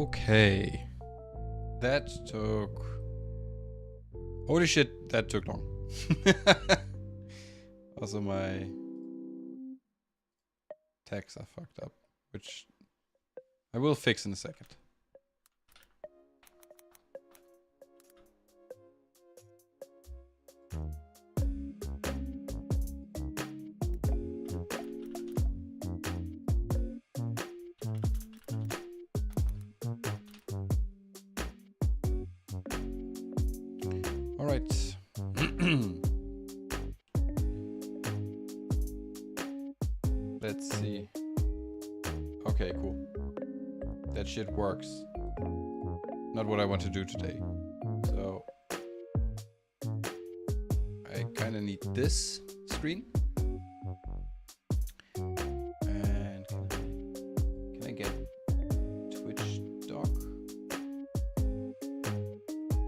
Okay. That took... Holy shit, that took long. Also my tags are fucked up, which I will fix in a second. All right. Let's see. Okay, cool. That shit works. Not what I want to do today. So I kind of need this screen. And can I get Twitch dock?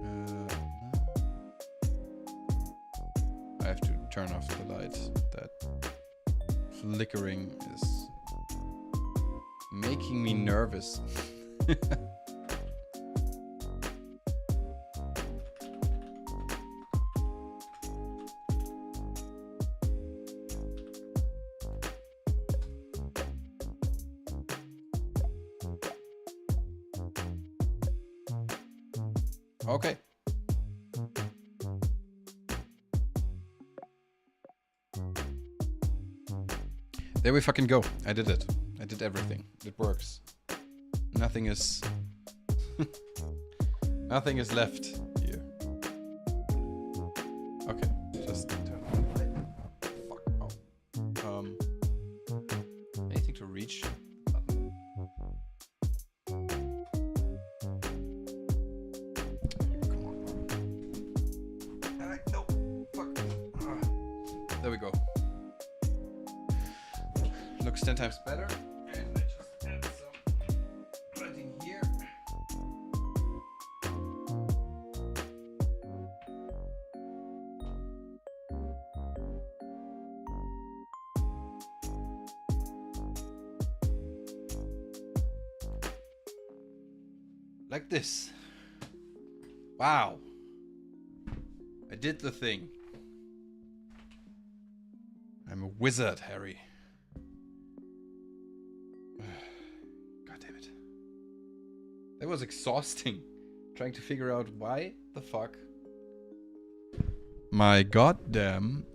No. I have to turn off the lights. That flickering is making me nervous. Okay. There we fucking go. I did it. I did everything. It works. Nothing is... Nothing is left here. Okay. Just turn on the light. Fuck. Oh. Anything to reach? Button. Come on. No. Fuck. There we go. Looks 10 times better. And I just add some lighting here. Like this. Wow. I did the thing. I'm a wizard, Harry. God damn it. That was exhausting. Trying to figure out why the fuck my goddamn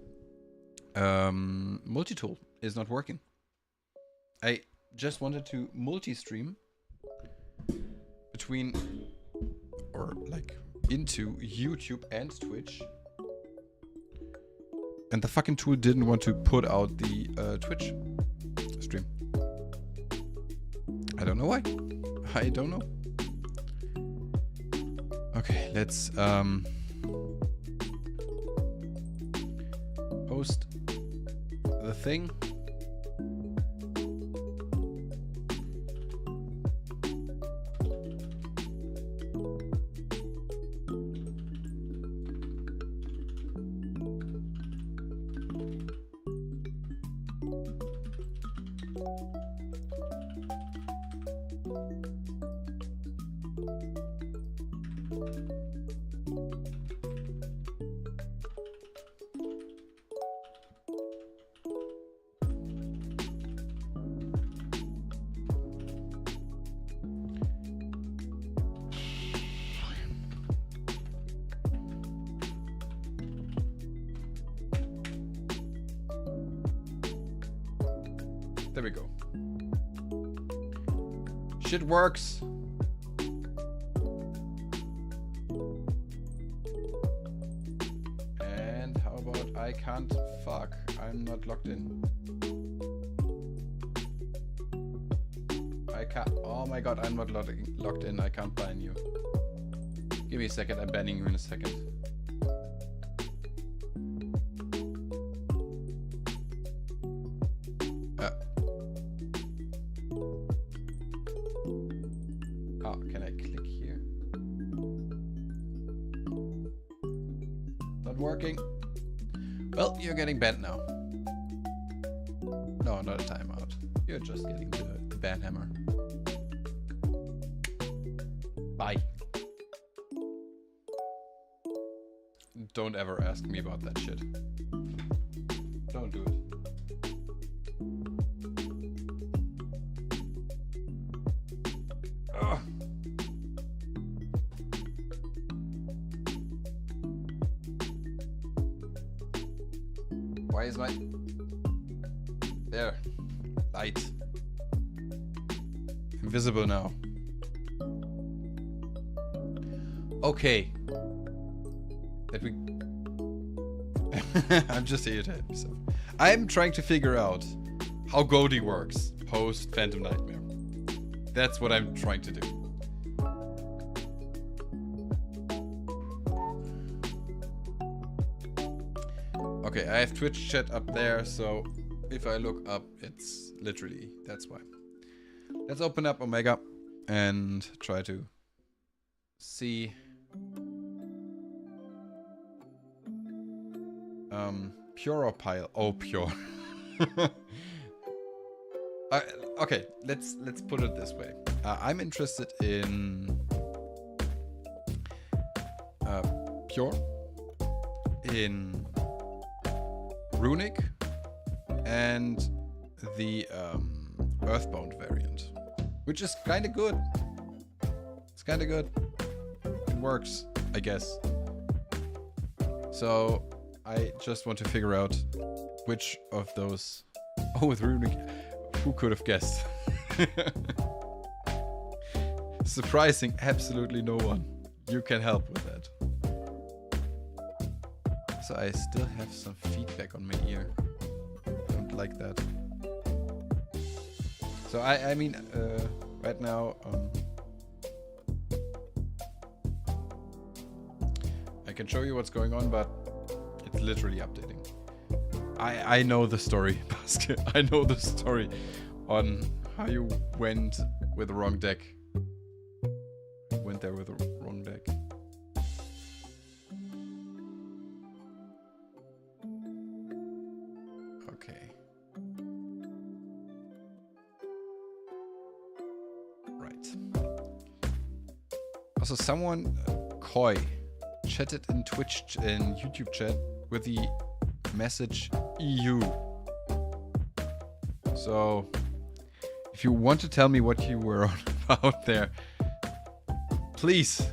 multi-tool is not working. I just wanted to multi-stream between, or like into YouTube and Twitch, and the fucking tool didn't want to put out the Twitch stream. I don't know why. I don't know. Okay, let's post the thing. There we go. Shit works. And how about I can't fuck? I'm not logged in. I can't. Oh my god, I'm not logged in. I can't ban you. Give me a second. I'm banning you in a second. Oh, can I click here? Not working. Well, you're getting banned now. No, not a timeout. You're just getting the ban hammer. Bye. Don't ever ask me about that shit. Don't do it. Ugh. Why is my... There. Light. Invisible now. Okay. That we... I'm just here to help myself. I'm trying to figure out how GHOTI works post Phantom Nightmare. That's what I'm trying to do. Okay, I have Twitch chat up there, so if I look up, it's literally, that's why. Let's open up Omega and try to see. Pure or pile? Oh, pure. Okay, let's put it this way. I'm interested in pure, in runic, and the earthbound variant, which is kind of good. It's kind of good. It works, I guess. So I just want to figure out which of those. Oh, with runic. Who could have guessed? Surprising absolutely no one. You can help with that. So I still have some feedback on my ear. I don't like that. So I mean, right now, I can show you what's going on, but it's literally updating. I know the story, Basket. I know the story on how you went with the wrong deck. Went there with the wrong deck. Okay. Right. Also, someone, Koi, chatted in Twitch, in YouTube chat with the message EU. So, if you want to tell me what you were on about there, please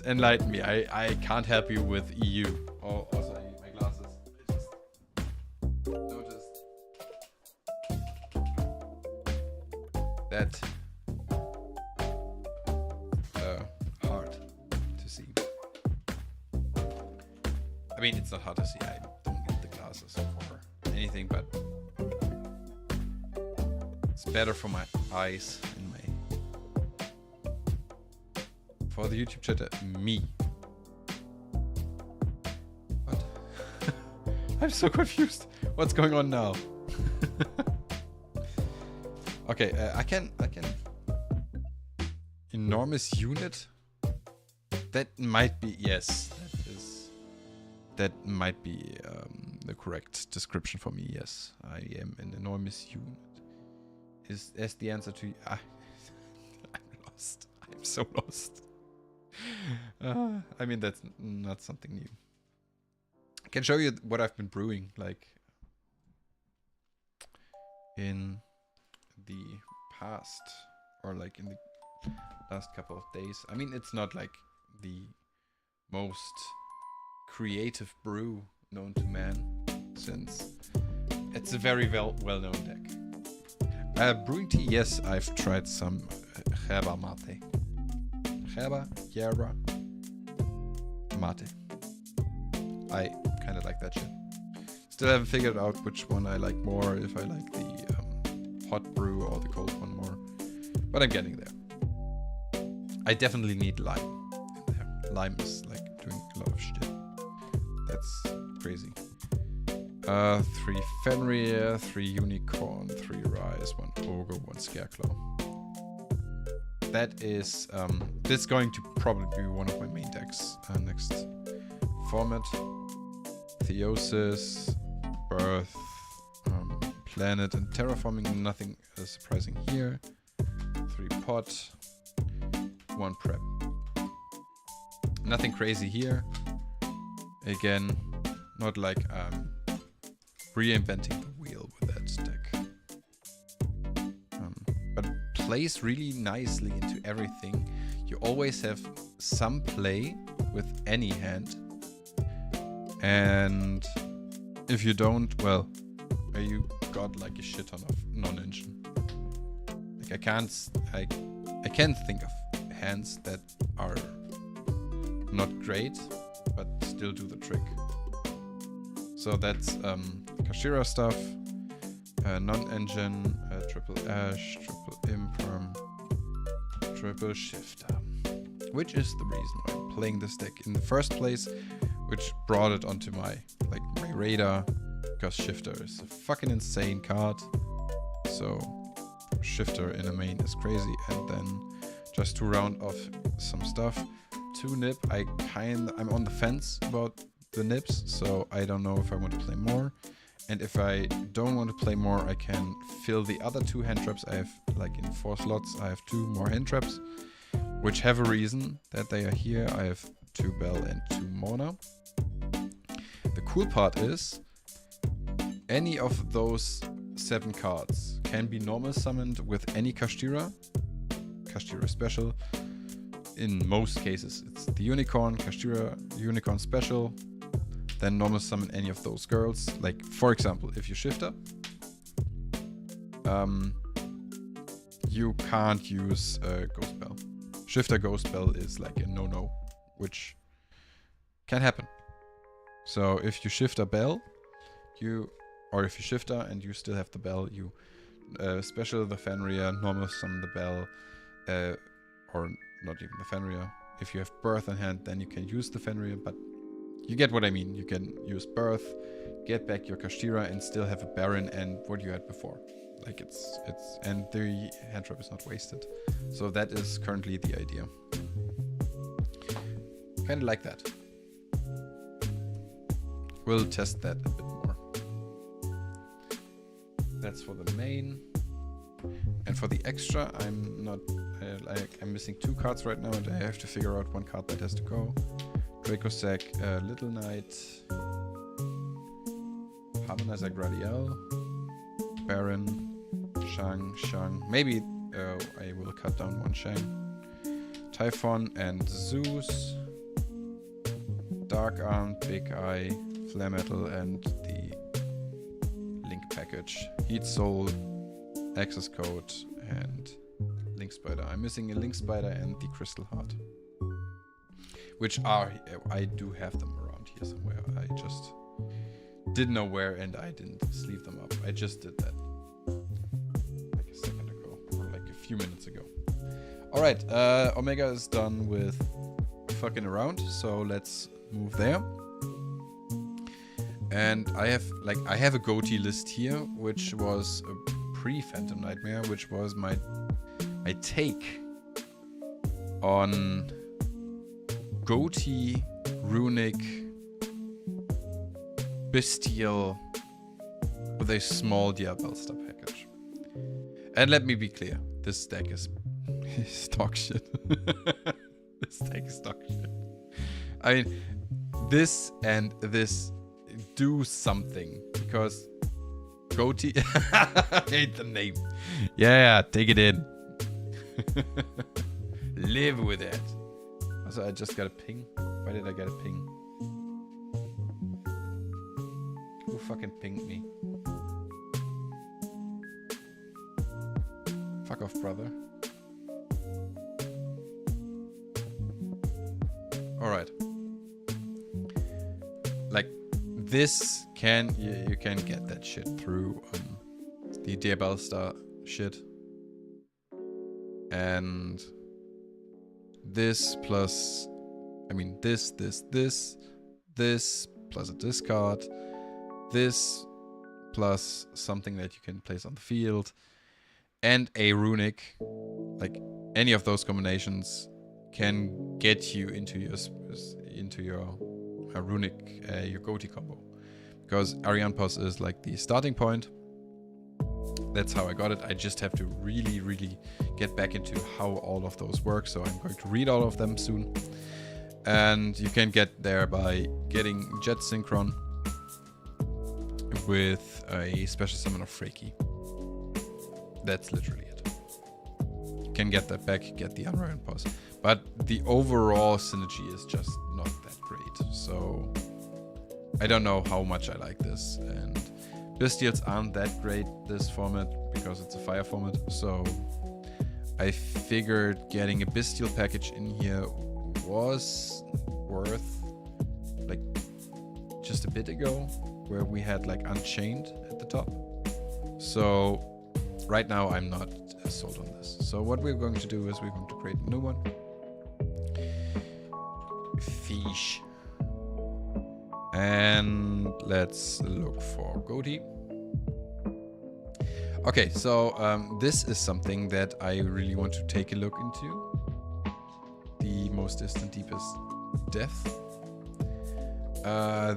enlighten me. I can't help you with EU. Oh, also I need my glasses. I just noticed that hard to see. I mean, it's not hard to see. I don't need the glasses for anything, but it's better for my eyes and my... For the YouTube chatter, me. What? I'm so confused. What's going on now? Okay, I can... Enormous unit? That might be... Yes, that might be the correct description for me. Yes, I am an enormous unit. Is the answer to... I'm lost. I'm so lost. I mean, that's not something new. I can show you what I've been brewing, like, in the past, or like in the last couple of days. I mean, it's not like the most creative brew known to man, since it's a very well-known deck. Brewing tea, yes, I've tried some yerba mate. Yerba mate. I kind of like that shit. Still haven't figured out which one I like more, if I like the hot brew or the cold one more. But I'm getting there. I definitely need lime in there. Lime is like doing a lot of shit. That's crazy. 3 Fenrir, 3 Unicorn, 3 Rise, 1 Ogre, 1 Scarecrow. That is, this is going to probably be one of my main decks next format. Theosis, Birth, Planet, and Terraforming. Nothing surprising here. 3 Pot, one prep. Nothing crazy here. Again, not like reinventing the wheel with that deck. But it plays really nicely into everything. You always have some play with any hand. And if you don't, well, you got like a shit ton of non-engine. Like I can't think of hands that are not great, but still do the trick. So that's Kashira stuff, non-engine, triple ash, triple imperm, triple shifter, which is the reason why I'm playing this deck in the first place, which brought it onto my radar, because shifter is a fucking insane card. So shifter in a main is crazy. And then just to round off some stuff, 2 nip. I'm on the fence about the nips, so I don't know if I want to play more. And if I don't want to play more, I can fill the other 2 hand traps. I have, like in 4 slots, I have 2 more hand traps, which have a reason that they are here. I have 2 Bell and 2 Mona. The cool part is, any of those 7 cards can be normal summoned with any Kashtira special. In most cases, it's the Unicorn, Kashtira, Unicorn special. Then normal summon any of those girls. Like, for example, if you shifter, you can't use Ghost Bell. Shifter Ghost Bell is like a no-no, which can happen. So if you shifter Bell, or if you shifter and you still have the Bell, you special the Fenrir, normal summon the Bell, or not even the Fenrir. If you have Birth in hand, then you can use the Fenrir, but you get what I mean. You can use Birth, get back your Kashtira, and still have a Baron and what you had before. Like and the hand trap is not wasted. So that is currently the idea. Kind of like that. We'll test that a bit more. That's for the main. And for the extra, I'm not I'm missing 2 cards right now, and I have to figure out 1 card that has to go. Dracossack, Little Knight, Harmonizer Gradiel, Baron, Shang. Maybe I will cut down 1 Shang. Typhon and Zeus, Dark Arm, Big Eye, Flare Metal, and the Link package. Heat Soul, Access Code, and Link Spider. I'm missing a Link Spider and the Crystal Heart, which I do have them around here somewhere. I just didn't know where, and I didn't sleeve them up. I just did that like a second ago, or like a few minutes ago. All right, Omega is done with fucking around, so let's move there. And I have a GHOTI list here, which was a pre-Phantom Nightmare, which was my take on GHOTI Runic Bestial with a small Diabellstar package. And let me be clear, this deck is dog shit. This deck is dog shit. I mean, this and this do something, because GHOTI I hate the name. Yeah, take it in. Live with it. Also, I just got a ping. Why did I get a ping? Who fucking pinged me? Fuck off, brother. Alright. Like, this you can get that shit through the Diabellstar shit. And this plus, I mean, this plus a discard, this plus something that you can place on the field, and a runic, like any of those combinations can get you into your runic, your GHOTI combo, because Arianpos is like the starting point, That's how I got it. I just have to really, really get back into how all of those work. So I'm going to read all of them soon. And you can get there by getting Jet Synchron with a special summon of Freaky. That's literally it. You can get that back, get the Unreal Pause. But the overall synergy is just not that great. So I don't know how much I like this. And Bestials aren't that great this format because it's a fire format. So I figured getting a Bestial package in here was worth, like, just a bit ago, where we had like Unchained at the top. So right now I'm not sold on this. So what we're going to do is we're going to create a new one. Fish. And let's look for GHOTI. Okay, so this is something that I really want to take a look into. The most distant, deepest depth.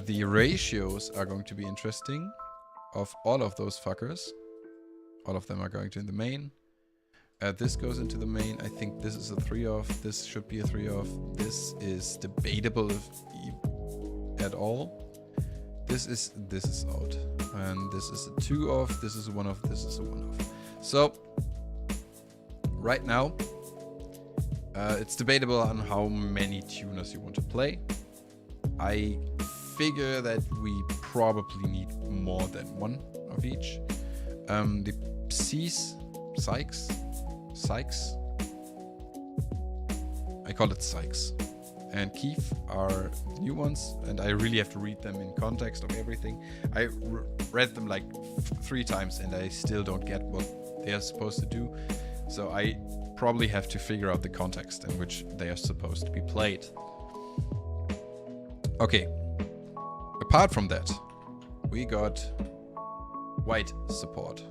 The ratios are going to be interesting of all of those fuckers. All of them are going to in the main. This goes into the main. I think this is a 3-off. This should be a 3-off. This is debatable if at all. This is out. And this is a 2-off. This is a 1-off. This is a 1-off. So right now, it's debatable on how many tuners you want to play. I figure that we probably need more than one of each. The Sykes, I call it Sykes, and Keith are new ones, and I really have to read them in context of everything. I read them like 3 times and I still don't get what they are supposed to do. So I probably have to figure out the context in which they are supposed to be played. Okay, apart from that, we got white support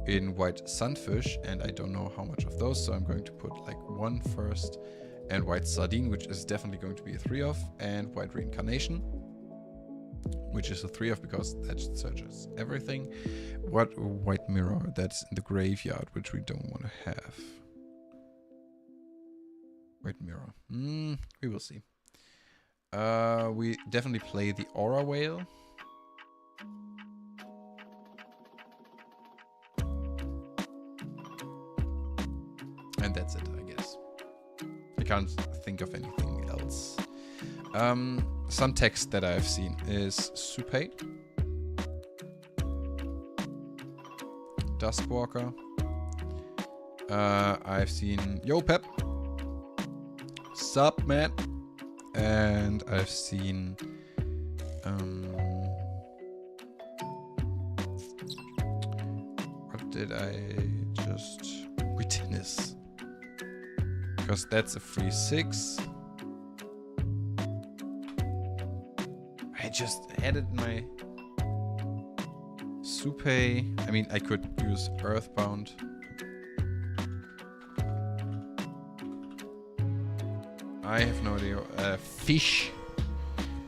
in white sunfish, and I don't know how much of those, so I'm going to put like 1 first, and white sardine, which is definitely going to be a 3-off, and white reincarnation, which is a 3-off because that searches everything. What white mirror? That's in the graveyard, which we don't want to have. White mirror. We will see. We definitely play the Aura Whale. And that's it, I guess. I can't think of anything else. Some text that I've seen is Supe, Duskwalker. I've seen Yo Pep, Sup Man, and I've seen what did I just witness? Because that's a free 6. I just added my Supe. I mean, I could use Earthbound. I have no idea. Fish.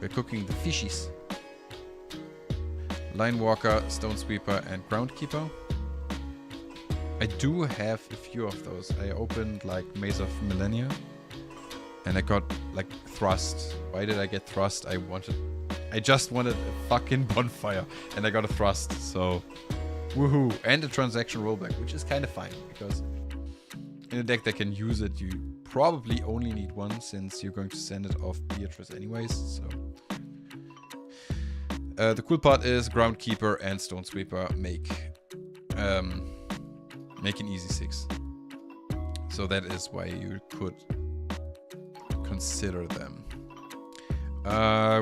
We're cooking the fishies. Linewalker, Stone Sweeper, and Groundkeeper. I do have a few of those. I opened like Maze of Millennia and I got like Thrust. Why did I get Thrust? I just wanted a fucking bonfire and I got a Thrust, so woohoo. And a transaction rollback, which is kind of fine because in a deck that can use it, you probably only need 1 since you're going to send it off Beatrice anyways, so. The cool part is Groundkeeper and Stone Sweeper make an easy 6. So that is why you could consider them.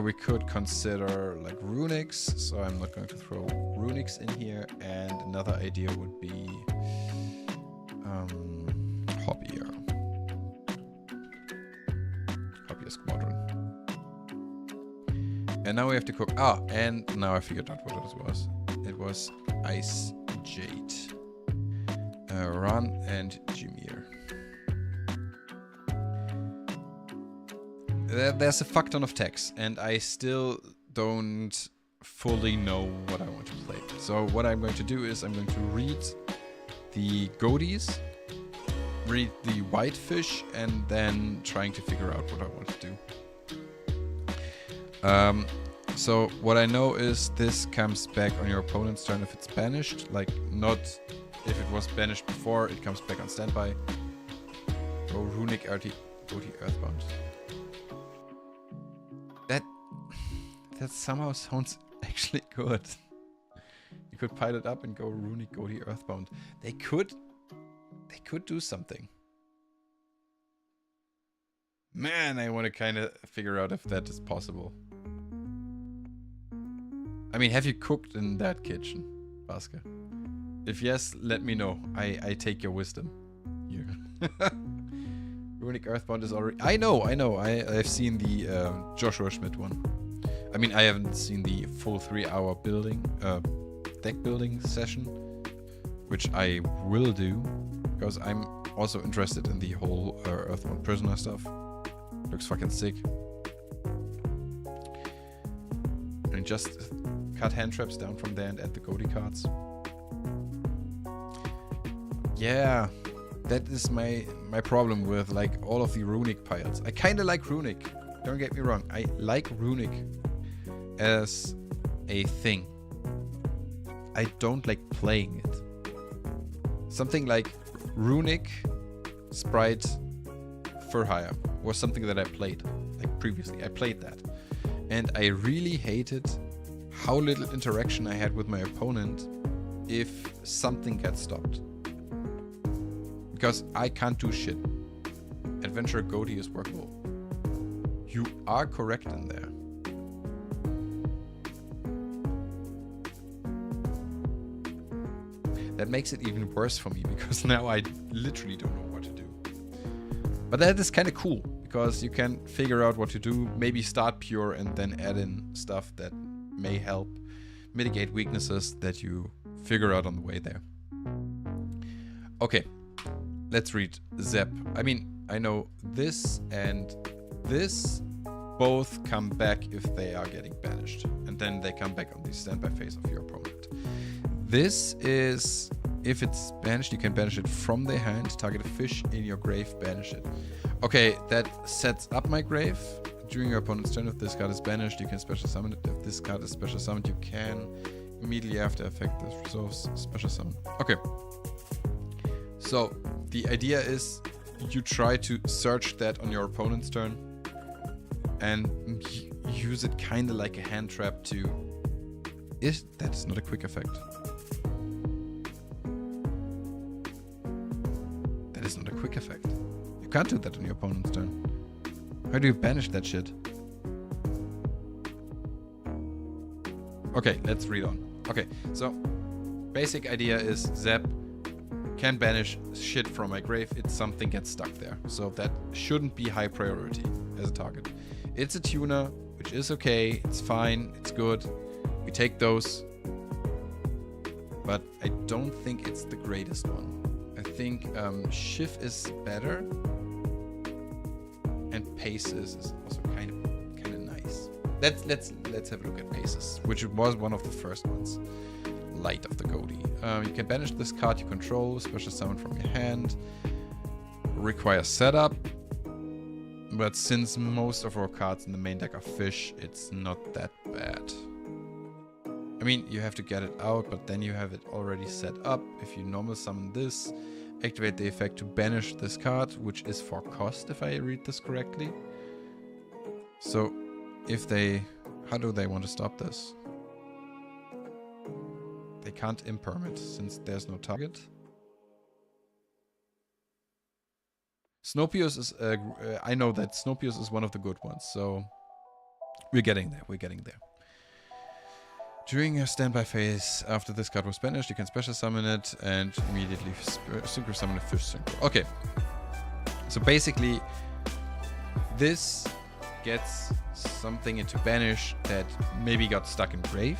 We could consider like Runics, so I'm not going to throw Runics in here. And another idea would be Hobbier Squadron. And now we have to cook. And now I figured out what it was. It was Ice Jade. Ran and Jameer. There's a fuck ton of text, and I still don't fully know what I want to play. So what I'm going to do is I'm going to read the GHOTIs, read the whitefish, and then trying to figure out what I want to do. So what I know is this comes back on your opponent's turn if it's banished, like not if it was banished before, it comes back on standby. Go Runic GHOTI Earthbound. That somehow sounds actually good. You could pile it up and go Runic GHOTI Earthbound. They could do something. Man, I want to kind of figure out if that is possible. I mean, have you cooked in that kitchen, Baska? If yes, let me know. I take your wisdom. Yeah. Runic Earthbound is already... I know. I've seen the Joshua Schmidt one. I mean, I haven't seen the full 3-hour deck building session, which I will do, because I'm also interested in the whole Earthbound Prisoner stuff. Looks fucking sick. And just cut hand traps down from there and add the GHOTI cards. Yeah, that is my problem with like all of the Runic piles. I kind of like Runic, don't get me wrong. I like Runic as a thing. I don't like playing it. Something like Runic Sprite for Hire was something that I played like previously. I played that and I really hated how little interaction I had with my opponent if something gets stopped. Because I can't do shit. Adventure GHOTI is workable. You are correct in there. That makes it even worse for me, because now I literally don't know what to do. But that is kind of cool, because you can figure out what to do, maybe start pure and then add in stuff that may help mitigate weaknesses that you figure out on the way there. Okay, let's read Zep. I mean, I know this and this both come back if they are getting banished, and then they come back on the standby phase of your opponent. This is, if it's banished, you can banish it from their hand, target a fish in your grave, banish it. Okay, that sets up my grave. During your opponent's turn, if this card is banished, you can special summon it. If this card is special summoned, you can immediately after effect this resolves special summon. Okay. So, the idea is you try to search that on your opponent's turn and use it kind of like a hand trap to... That is not a quick effect. That is not a quick effect. You can't do that on your opponent's turn. How do you banish that shit? Okay, let's read on. Okay, so basic idea is Zap can banish shit from my grave if something gets stuck there. So that shouldn't be high priority as a target. It's a tuner, which is okay, it's fine, it's good. We take those. But I don't think it's the greatest one. I think Shift is better. And Paces is also kind of nice. Let's have a look at Paces, which was one of the first ones. Light of the GHOTI. You can banish this card you control, special summon from your hand. Requires setup. But since most of our cards in the main deck are fish, it's not that bad. I mean, you have to get it out, but then you have it already set up. If you normal summon this, activate the effect to banish this card, which is for cost, if I read this correctly. So, if they... How do they want to stop this? They can't imperm since there's no target. Snopius is... I know that Snopius is one of the good ones, so... We're getting there. During your standby phase, after this card was banished, you can special summon it and immediately synchro summon a fish synchro. Okay. So basically, this gets something into banish that maybe got stuck in grave.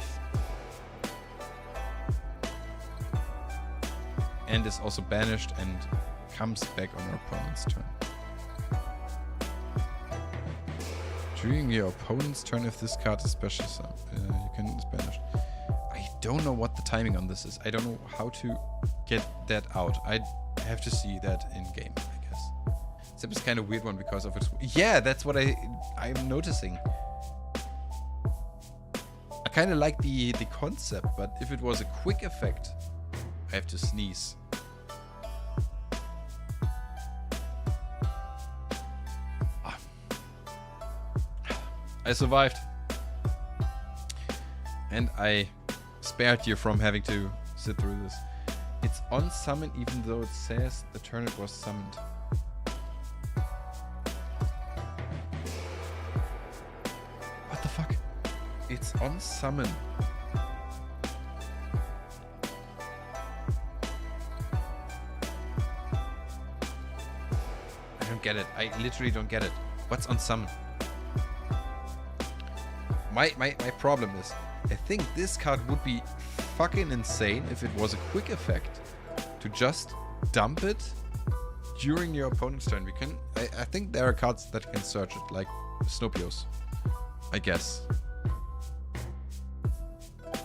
And is also banished and comes back on your opponent's turn. During your opponent's turn, if this card is special sum, you can banish. I don't know what the timing on this is. I don't know how to get that out. I have to see that in game, I guess. Zep is kind of weird one because of its... Yeah, that's what I'm noticing. I kind of like the concept, but if it was a quick effect, I have to sneeze. I survived. And I spared you from having to sit through this. It's on summon even though it says the turn it was summoned. What the fuck? It's on summon. I don't get it. I literally don't get it. What's on summon? My problem is, I think this card would be fucking insane if it was a quick effect to just dump it during your opponent's turn. I think there are cards that can search it, like Snopios, I guess.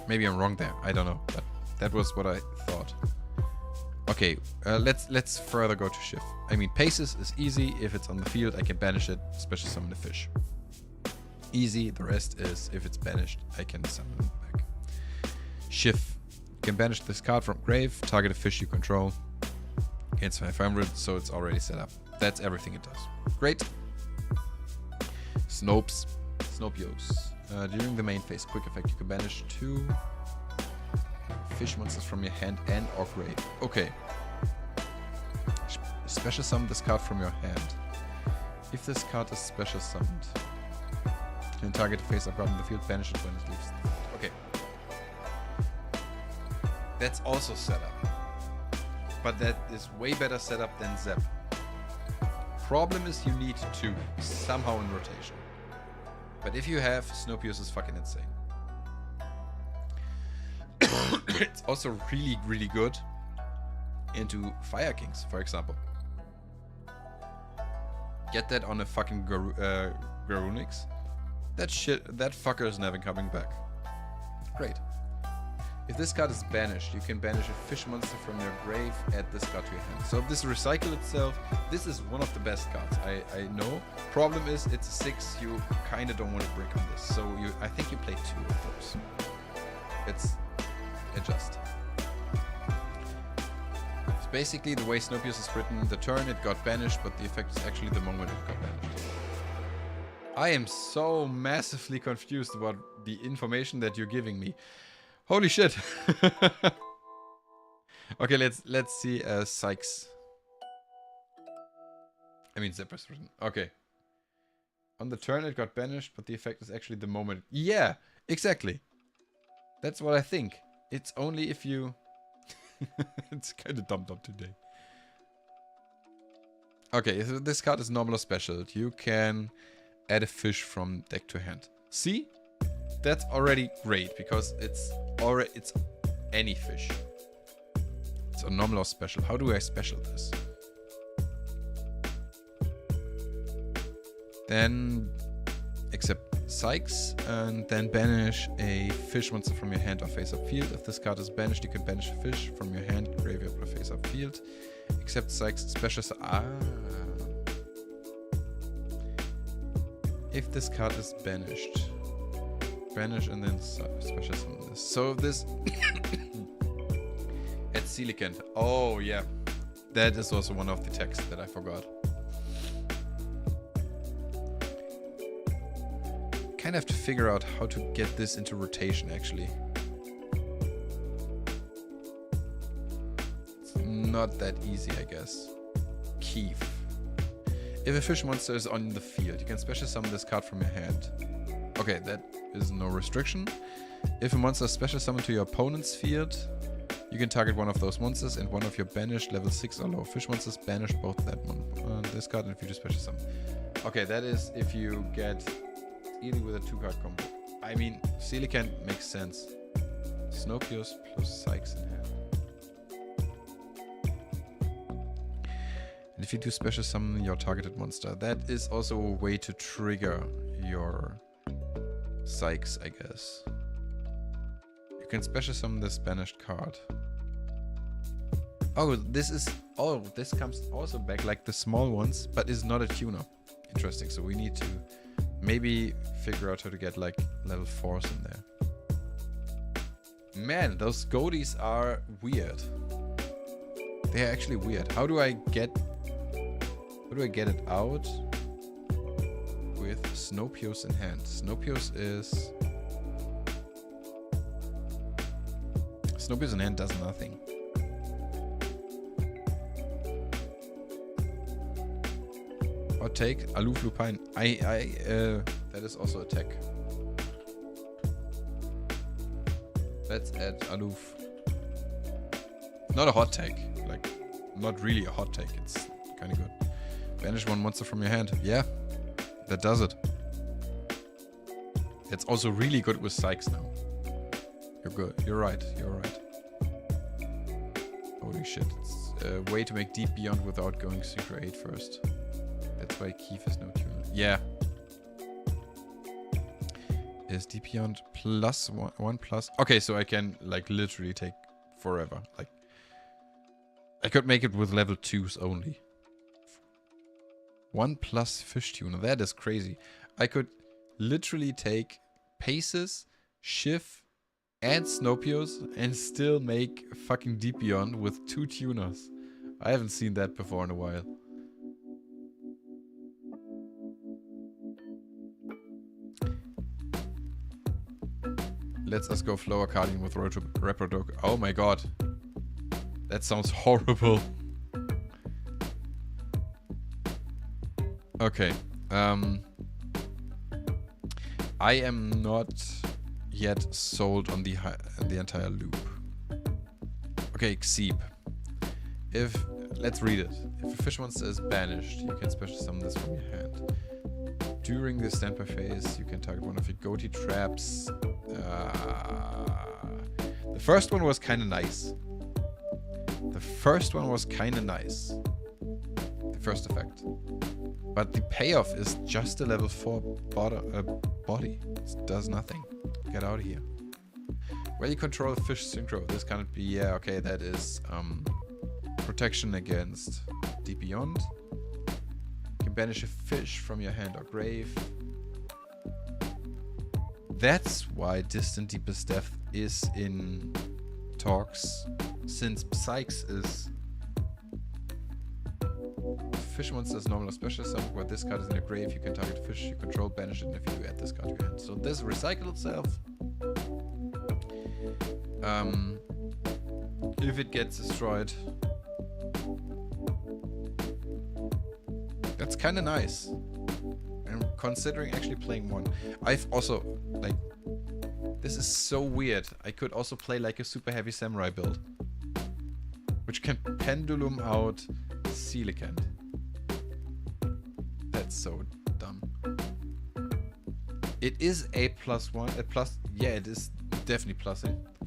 Maybe I'm wrong there. I don't know, but that was what I thought. Okay, let's further go to Shift. I mean, Paces is easy. If it's on the field, I can banish it, special summon the fish. Easy. The rest is, if it's banished, I can summon it back. Shift. You can banish this card from grave, target a fish you control. Against 500, so it's already set up. That's everything it does. Great. Snopios. During the main phase, quick effect, you can banish 2 fish monsters from your hand and or grave. Okay. Special summon this card from your hand. If this card is special summoned, you can target the face I've got in the field, banish it when it leaves the field. Okay. That's also set up. But that is way better set up than Zep. Problem is you need 2 somehow in rotation. But if you have, Snopios is fucking insane. It's also really, really good into Fire Kings, for example. Get that on a fucking Garunix. That fucker is never coming back. Great. If this card is banished, you can banish a fish monster from your grave, add this card to your hand. So if this recycle itself, this is one of the best cards, I know. Problem is, it's a 6, you kinda don't want to brick on this. So I think you play 2 of those. It's adjust. It's basically the way Snopios is written, the turn it got banished, but the effect is actually the moment it got banished. I am so massively confused about the information that you're giving me. Holy shit. Okay, let's see Sykes. I mean Zephyrs written. Okay. On the turn it got banished, but the effect is actually the moment. Yeah, exactly. That's what I think. It's only if you... It's kind of dumbed up today. Okay, so this card is normal or special. You can add a fish from deck to hand. See? That's already great because it's any fish. It's a normal or special. How do I special this? Then accept Sykes and then banish a fish monster from your hand or face-up field. If this card is banished, you can banish a fish from your hand, graveyard, or face-up field. Accept Sykes special. If this card is banished, banish and then special summon this. So this at Silicant. Oh yeah, that is also one of the texts that I forgot. Kind of have to figure out how to get this into rotation actually. It's not that easy, I guess. Keith. If a fish monster is on the field, you can special summon this card from your hand. Okay, that is no restriction. If a monster is special summoned to your opponent's field, you can target one of those monsters and one of your banished level 6 or lower fish monsters, banish both that one. This card and if you do special summon. Okay, that is if you get either with a 2-card combo. I mean, Silicant makes sense. Snopios plus Sykes in hand. And if you do special summon your targeted monster, that is also a way to trigger your Sykes, I guess. You can special summon this banished card. Oh, this comes also back like the small ones, but is not a tuner. Interesting. So we need to maybe figure out how to get like level 4s in there. Man, those GHOTIs are weird. They are actually weird. How do I get it out with Snowpierce in hand? Snowpierce in hand does nothing. Hot take, Aloof Lupine. That is also attack. Let's add Aloof. Not a hot take. Like, not really a hot take. It's kind of good. Banish one monster from your hand. Yeah, that does it. It's also really good with Sykes now. You're good. You're right. You're right. Holy shit. It's a way to make Deep Beyond without going Synchro 8 first. That's why Keith is no tuner. Yeah. Is Deep Beyond plus one plus? Okay, so I can like literally take forever. Like, I could make it with level 2s only. 1 plus fish tuner. That is crazy. I could literally take Paces, Shiv, and Snowpierce and still make fucking Deep Beyond with 2 tuners. I haven't seen that before in a while. Let's us go Flower Carding with Reprodog. Oh my god. That sounds horrible. Okay. I am not yet sold on the entire loop. Okay, Xeep. Let's read it. If a fish monster is banished, you can special summon this from your hand. During the standby phase, you can target one of your GHOTI traps. The first one was kind of nice. The first effect. But the payoff is just a level 4 body. It does nothing. Get out of here. Well, you control fish synchro. This cannot be... Yeah, okay, that is protection against Deep Beyond. You can banish a fish from your hand or grave. That's why Distant Deepest Depth is in talks, since Sykes is fish monsters normal or special summon, where this card is in your grave, you can target a fish you control, banish it, and if you do, add this card to your hand. So this recycles itself. If it gets destroyed. That's kind of nice. I'm considering actually playing one. I've also, like, this is so weird. I could also play like a super heavy samurai build, which can pendulum out Coelacanth. That's so dumb. It is a +1, a plus, yeah, it is definitely plusing. The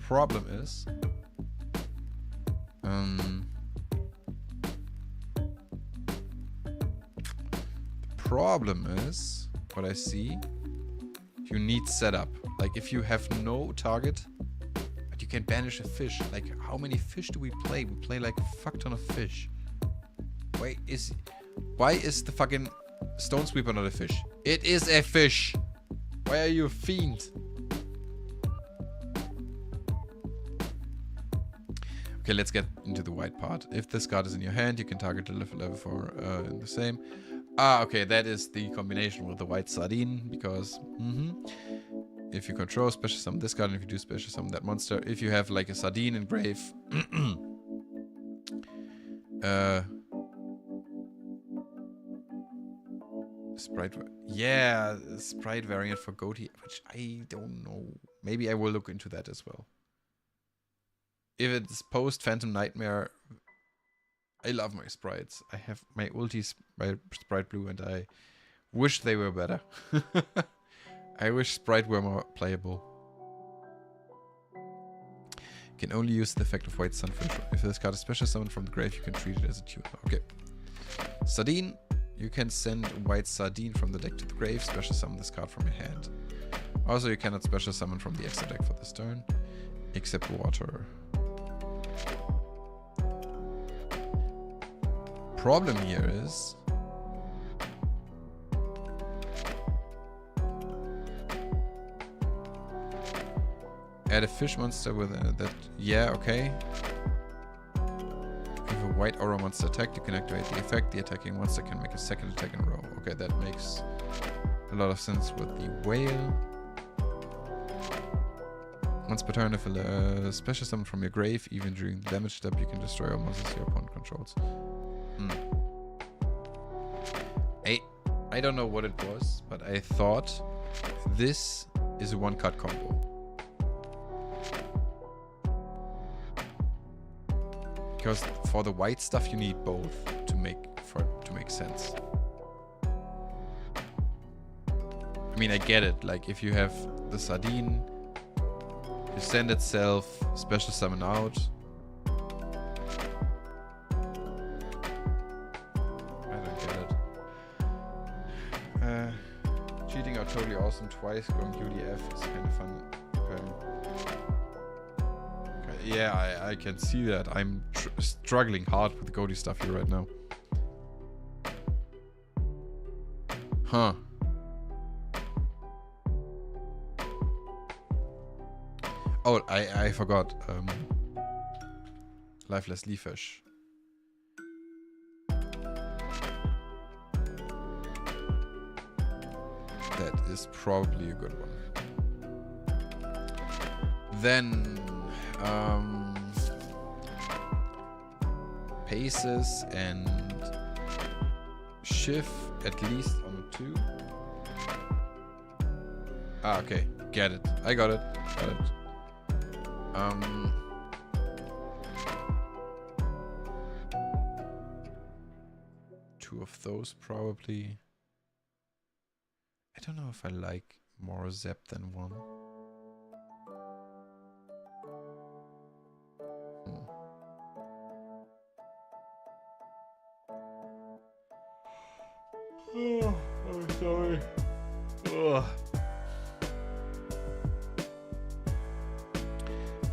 problem is, what I see, you need setup. Like, if you have no target, but you can banish a fish. Like, how many fish do we play? We play like a fuck ton of fish. Why is the fucking Stone Sweeper not a fish? It is a fish! Why are you a fiend? Okay, let's get into the white part. If this card is in your hand, you can target the level 4 in the same. Ah, okay, that is the combination with the white sardine, because if you control special summon this card, and if you do special summon that monster, if you have like a sardine in grave, sprite, yeah, sprite variant for GHOTI, which I don't know. Maybe I will look into that as well. If it's post Phantom Nightmare, I love my sprites. I have my ultis by Sprite Blue, and I wish they were better. I wish Sprite were more playable. Can only use the effect of White Sunfish. If this card is special summoned from the grave, you can treat it as a tuner. Okay. Sardine, You can send White Sardine from the deck to the grave, special summon this card from your hand. Also, you cannot special summon from the extra deck for this turn, except water. Problem here is... add a fish monster with that... yeah, okay. If a white aura monster attack, you can activate the effect. The attacking monster can make a second attack in a row. Okay, that makes a lot of sense with the whale. Once per turn, if a special summon from your grave, even during the damage step, you can destroy all monsters your opponent controls. I don't know what it was, but I thought this is a one-card combo. Because for the white stuff you need both to make sense. I mean, I get it. Like if you have the sardine, you send itself, special summon out. I don't get it. Cheating are totally awesome. Twice going UDF is kind of fun. Okay. Yeah, I can see that. I'm struggling hard with the GHOTI stuff here right now. Huh. Oh, I forgot. Lifeless Leafish. That is probably a good one. Then, Paces and Shift at least on 2. Ah, okay. Get it. I got it. Got it. Two of those probably. I don't know if I like more Zep than one. Oh, I'm sorry. Ugh.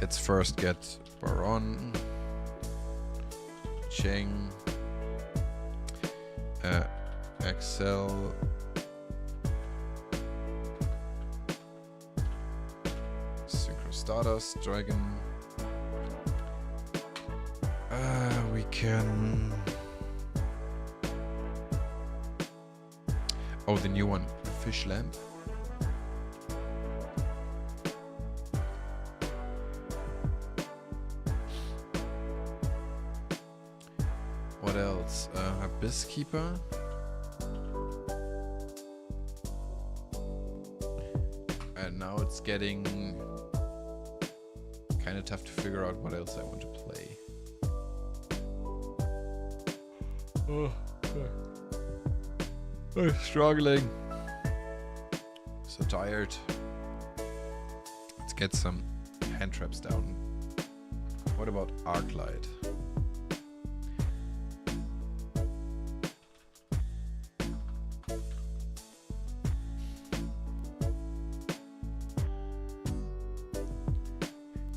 Let's first get Baron, Cheng, Excel, Synchro Stardust, Dragon. We can... oh, the new one, Fish Lamp. What else? Abyss Keeper. And now it's getting kind of tough to figure out what else I want to play. Oh, I'm struggling. So tired. Let's get some hand traps down. What about Arclight?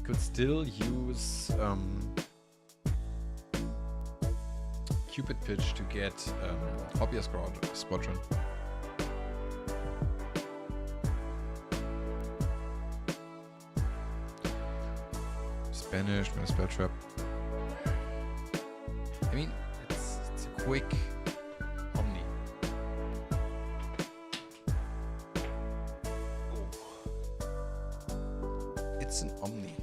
Could still use Cupid Pitch to get Hopia Squadron. Spanish, Spell Trap. I mean, it's a quick Omni. Oh. It's an Omni.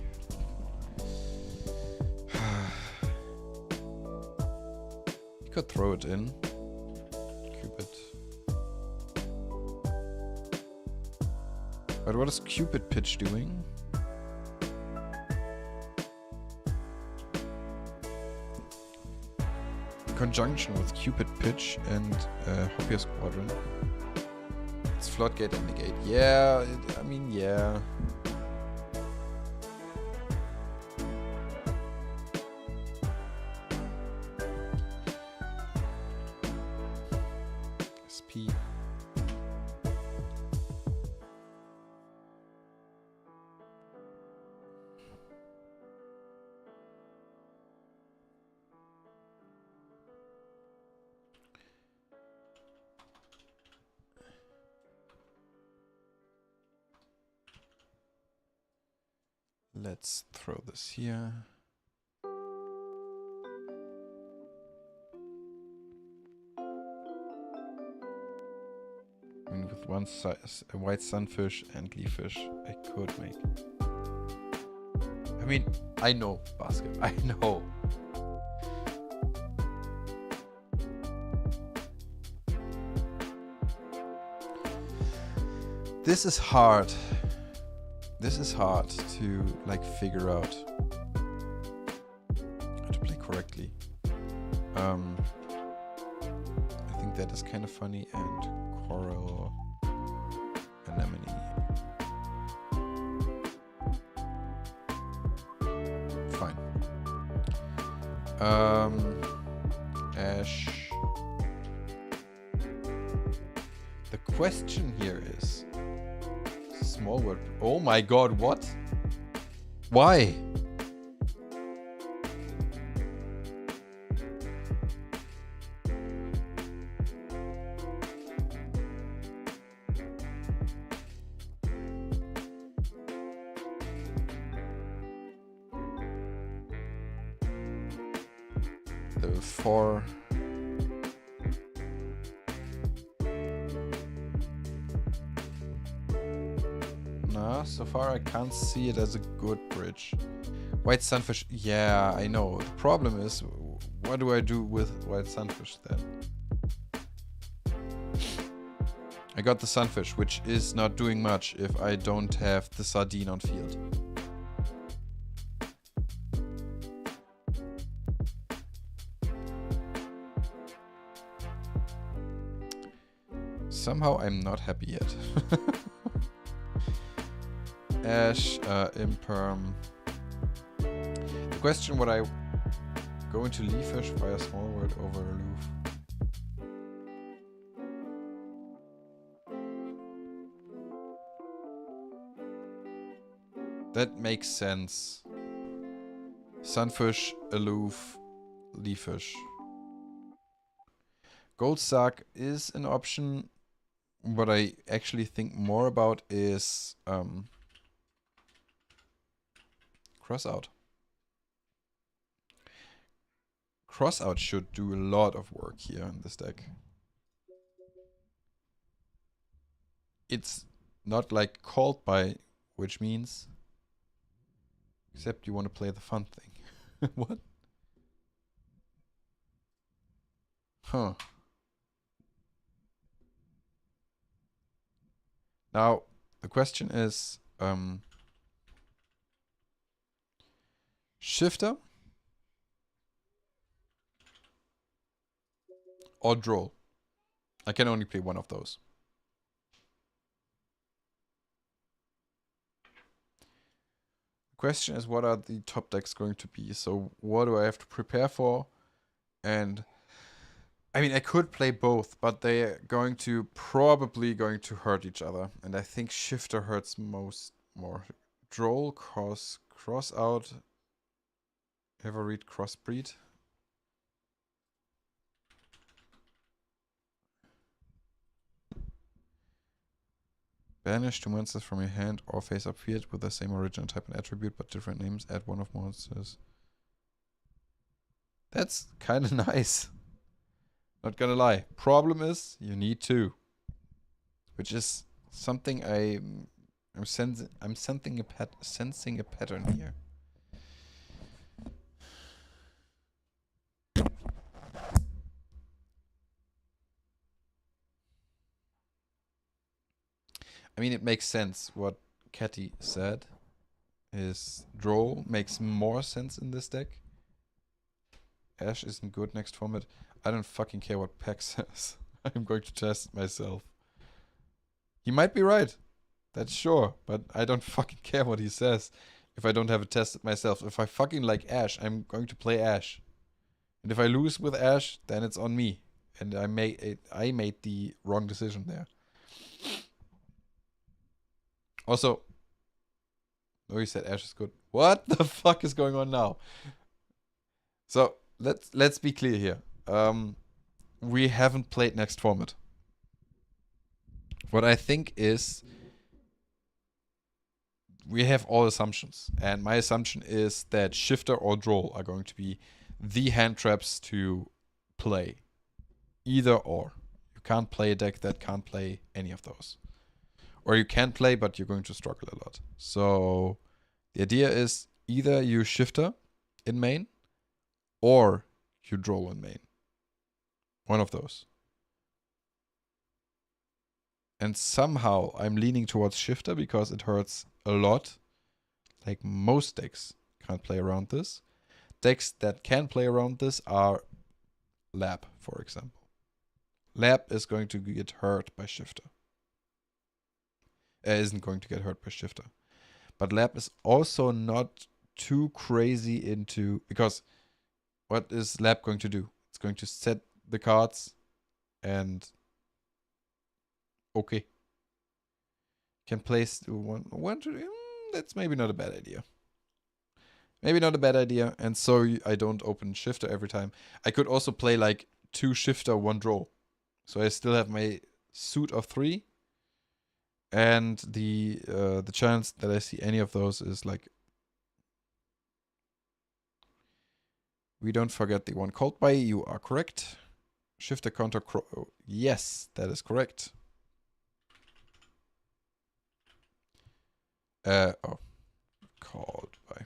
You could throw it in. Cupid. But what is Cupid Pitch doing? In conjunction with Cupid Pitch and Hopia Squadron. It's Floodgate and Negate. Yeah, I mean, yeah. Let's throw this here. I mean, with one size, a white sunfish and leaffish, I could make. I mean, I know basket. I know. This is hard. This is hard to like figure out how to play correctly. I think that is kind of funny, and coral anemone. Fine. Ash. The question here is small word. Oh my god, what? Why? Level 4. Nah, so far I can't see it as a good bridge. White sunfish, yeah, I know. The problem is, what do I do with white sunfish then? I got the sunfish, which is not doing much if I don't have the sardine on field. Somehow I'm not happy yet. Ash, imperm. The question, would I go into leaffish via small word over aloof? That makes sense. Sunfish, aloof, leaffish. Gold sack is an option. What I actually think more about is cross out. Cross out should do a lot of work here in this deck. It's not like called by, which means except you want to play the fun thing. What? Huh. Now, the question is, shifter or droll? I can only play one of those. The question is, what are the top decks going to be? So what do I have to prepare for? And I mean, I could play both, but they're probably going to hurt each other. And I think shifter hurts more. Droll, cross out. Ever read crossbreed? Banish 2 monsters from your hand or face up field with the same original type and attribute but different names. Add one of monsters. That's kind of nice. Not gonna lie. Problem is, you need 2. Which is something I'm sensing a pattern here. I mean, it makes sense what Catty said. His draw makes more sense in this deck. Ash isn't good next format. I don't fucking care what Pack says. I'm going to test it myself. He might be right. That's sure. But I don't fucking care what he says if I don't have it tested myself. If I fucking like Ash, I'm going to play Ash. And if I lose with Ash, then it's on me. And I made the wrong decision there. Also, oh, he said Ash is good. What the fuck is going on now? So let's be clear here. We haven't played next format. What I think is we have all assumptions. And my assumption is that Shifter or Droll are going to be the hand traps to play. Either or. You can't play a deck that can't play any of those. Or you can play, but you're going to struggle a lot. So the idea is either you Shifter in main or you Droll in main. One of those. And somehow I'm leaning towards Shifter because it hurts a lot. Like most decks can't play around this. Decks that can play around this are Lab, for example. Lab is going to get hurt by Shifter. Isn't going to get hurt by Shifter. But Lab is also not too crazy into... Because what is Lab going to do? It's going to set the cards and... Okay. Can place one, two... That's maybe not a bad idea. Maybe not a bad idea. And so I don't open Shifter every time. I could also play like 2 Shifter, 1 Droll. So I still have my suit of 3. And the chance that I see any of those is like... We don't forget the 1 Cold Buy. You are correct. Shifter counter... Yes, that is correct. Cold Buy.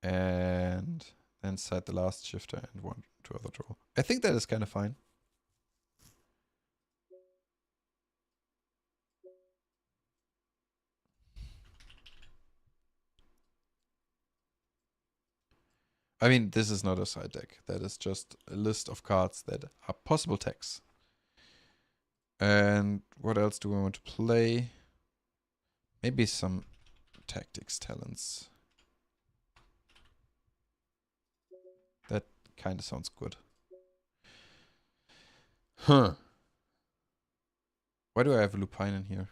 And then set the last Shifter and 2 other Droll. I think that is kind of fine. I mean, this is not a side deck. That is just a list of cards that are possible decks. And what else do I want to play? Maybe some tactics talents. That kind of sounds good. Huh. Why do I have a Lupine in here?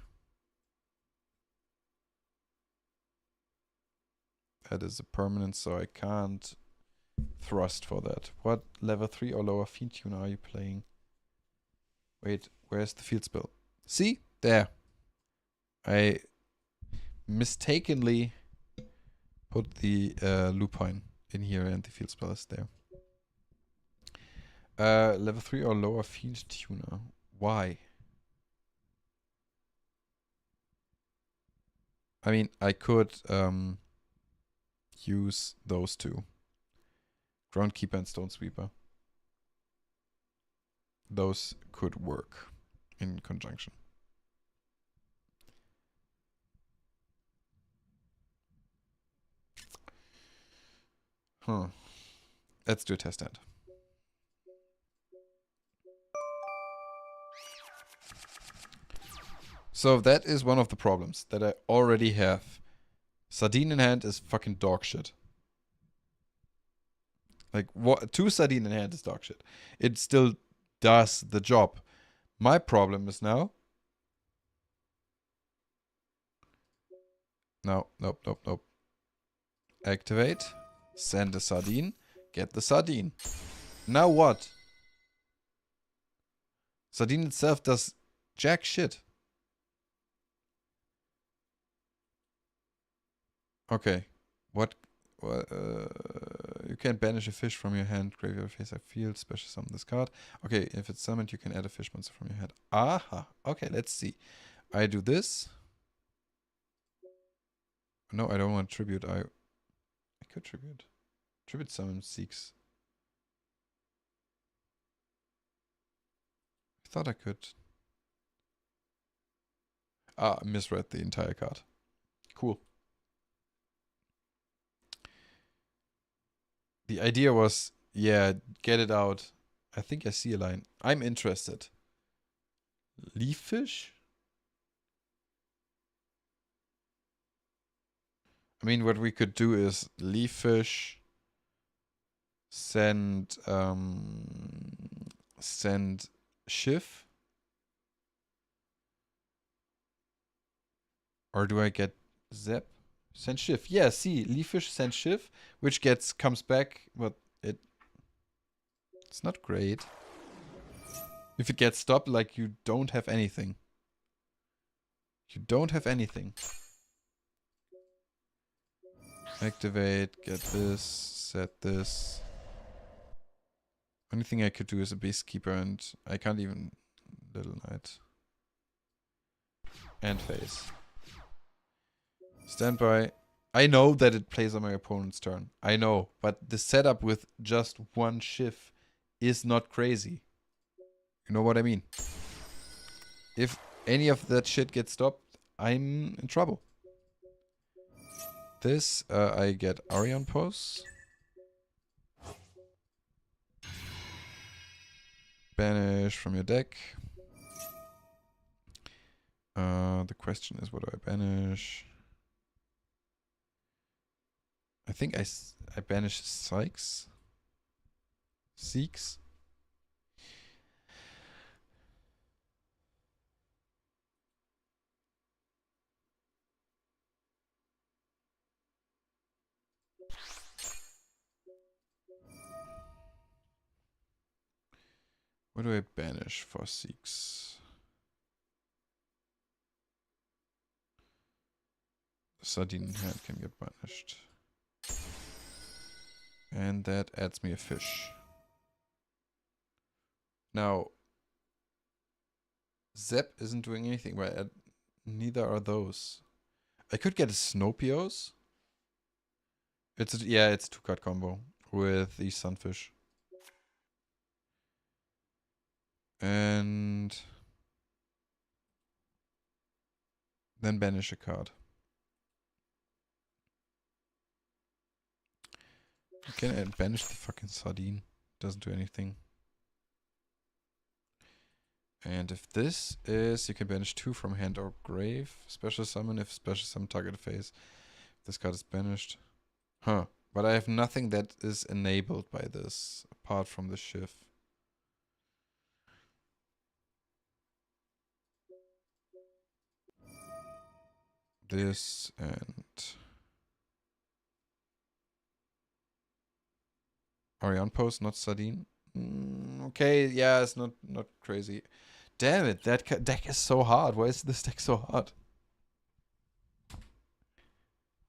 That is a permanent, so I can't thrust for that. What level 3 or lower Fiend Tuner are you playing? Wait, where's the field spell? See? There. I mistakenly put the Lupine in here and the field spell is there. Level 3 or lower Fiend Tuner. Why? I mean, I could use those 2. Groundkeeper and Stone Sweeper. Those could work in conjunction. Huh. Let's do a test hand. So that is one of the problems that I already have. Sardine in hand is fucking dog shit. Like, 2 Sardine in hand is dog shit. It still does the job. My problem is now... No, nope. Activate. Send a Sardine. Get the Sardine. Now what? Sardine itself does jack shit. Okay. What? You can banish a fish from your hand, graveyard, face a field, special summon this card. Okay, if it's summoned, you can add a fish monster from your hand. Aha. Okay, let's see. I do this. No, I don't want tribute. I could tribute. Tribute summon seeks. I thought I could. I misread the entire card. Cool. The idea was, yeah, get it out. I think I see a line. I'm interested. Leaf fish? I mean, what we could do is leaf fish, send Shiv. Or do I get Zep? Send Shiv. Yeah, see, leaf fish, send Shiv, which comes back, but it's not great. If it gets stopped, like, you don't have anything. You don't have anything. Activate, get this, set this. Only thing I could do is a Beastkeeper, and I can't even Little Knight. And face. Standby. I know that it plays on my opponent's turn. I know, but the setup with just one Shiv is not crazy. You know what I mean? If any of that shit gets stopped, I'm in trouble. This, I get Arion Pose. Banish from your deck. The question is, what do I banish? I think I banish Sykes. Seeks. What do I banish for Seeks? Sardine in hand can get banished. And that adds me a fish. Now, Zep isn't doing anything, but neither are those. I could get a Snopios. It's a 2-card combo with the Sunfish. And then banish a card. Can I banish the fucking Sardine? Doesn't do anything. And if this is, you can banish 2 from hand or grave. Special summon if special summon target phase. This card is banished. Huh. But I have nothing that is enabled by this, apart from the Shiv. This and Arion Post, not Sardine. Okay, yeah, it's not crazy. Damn it, that deck is so hard. Why is this deck so hard?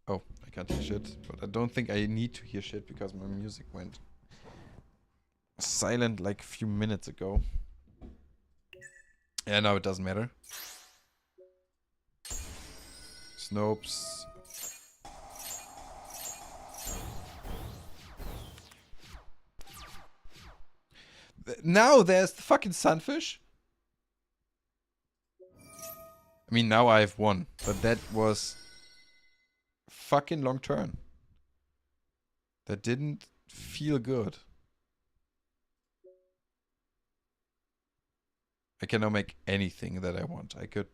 Oh, I can't hear shit. But I don't think I need to hear shit because my music went silent like a few minutes ago. Yeah, no, it doesn't matter. Snopes. Now there's the fucking Sunfish. I mean, now I have 1, but that was fucking long turn. That didn't feel good. I can now make anything that I want. I could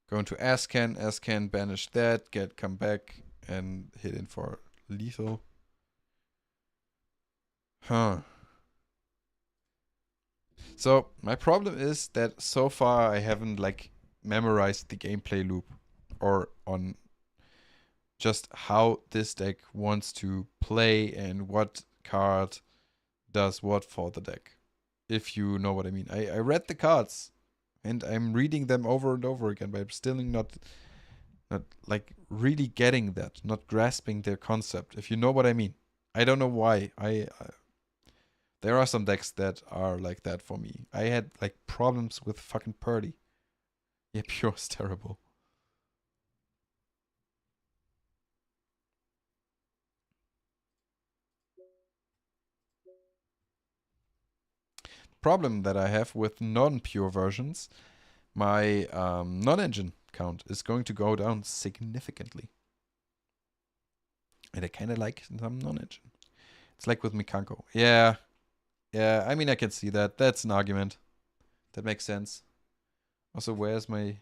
go into Ascan, banish that, come back, and hit in for lethal. Huh. So, my problem is that so far I haven't, like, memorized the gameplay loop. Or on just how this deck wants to play and what card does what for the deck. If you know what I mean. I read the cards and I'm reading them over and over again, but I'm still not like really getting that, not grasping their concept, if you know what I mean. I don't know why. There are some decks that are like that for me. I had like problems with fucking Purdy. Yeah, Pure's terrible. Problem that I have with non-pure versions, my non-engine count is going to go down significantly. And I kind of like some non-engine. It's like with Mikanko. Yeah, I mean, I can see that. That's an argument. That makes sense. Also, where's my...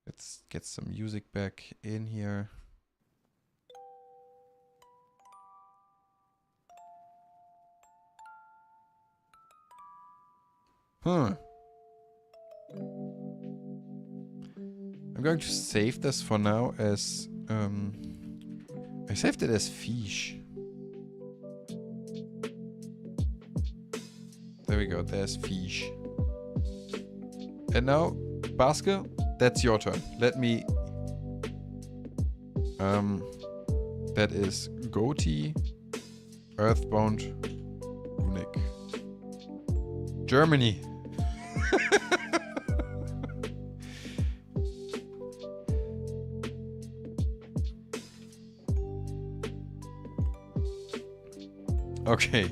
Let's get some music back in here. Huh. I'm going to save this for now as... I saved it as fish. There we go, there's fish. And now Baske, that's your turn. Let me... that is GHOTI, Earthbound, Runic. Germany. Okay.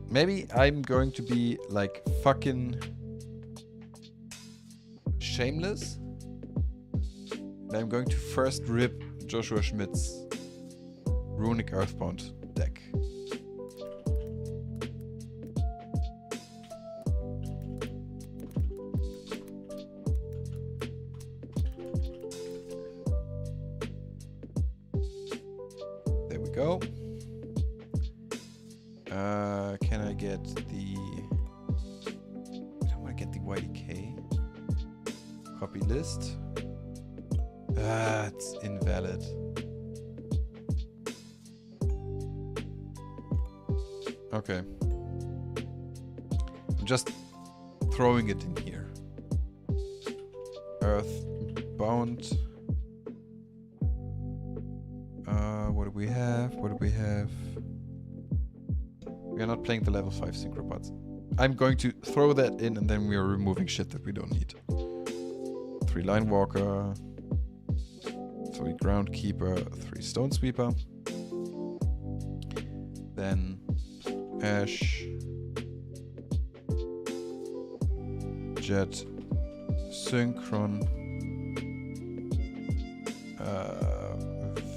Maybe I'm going to be like fucking shameless. And I'm going to first rip Joshua Schmidt's Runic Earthbound deck. There we go. Can I get the... I don't want to get the YDK. Copy list. It's invalid. Okay. I'm just throwing it in here. Earthbound. What do we have? What do we have? We are not playing the level 5 synchropods. I'm going to throw that in and then we are removing shit that we don't need. 3 Line Walker. 3 Groundkeeper, 3 Stone Sweeper. Then Ash. Jet. Synchron.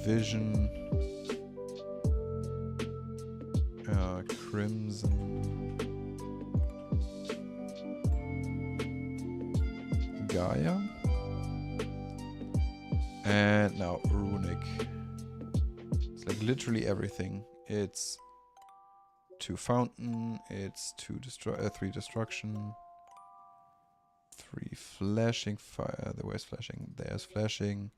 Vision. Crimson. Gaia. And now Runic. It's like literally everything. It's 2 Fountain. It's 3 Destruction. 3 Flashing Fire. There was Flashing. There's Flashing.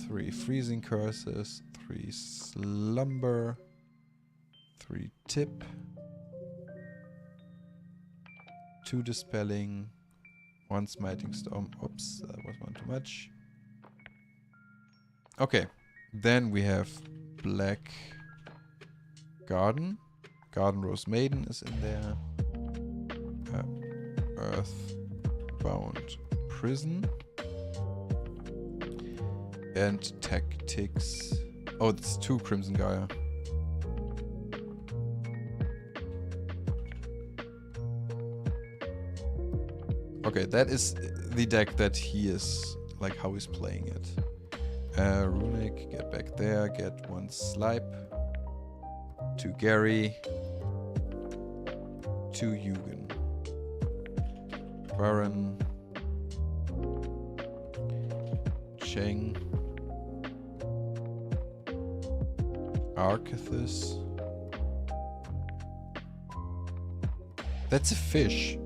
3 Freezing Curses. 3 Slumber. 3 Tip. 2 Dispelling. 1 Smiting Storm. Oops, that was one too much. Okay, then we have Black Garden. Garden Rose Maiden is in there. Earthbound Prison. And Tactics. Oh, it's 2 Crimson Gaia. Okay, that is the deck that he is, like how he's playing it. Runic, get back there, get 1 Slipe. 2 Gary. 2 Yugen. Baron. Cheng. Arcathis. That's a fish.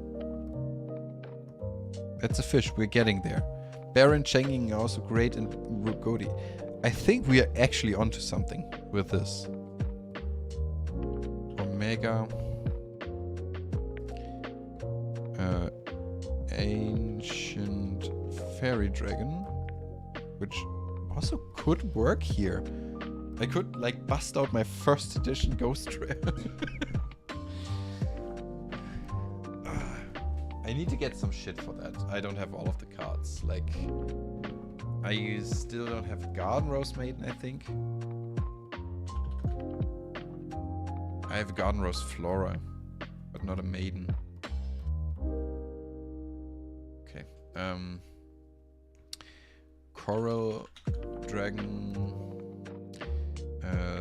That's a fish. We're getting there. Baron Chenging are also great in GHOTI. I think we are actually onto something with this. Omega. Ancient Fairy Dragon. Which also could work here. I could like bust out my first edition Ghost Rare. I need to get some shit for that. I don't have all of the cards. Like, I still don't have Garden Rose Maiden, I think. I have Garden Rose Flora, but not a Maiden. Okay. Coral Dragon.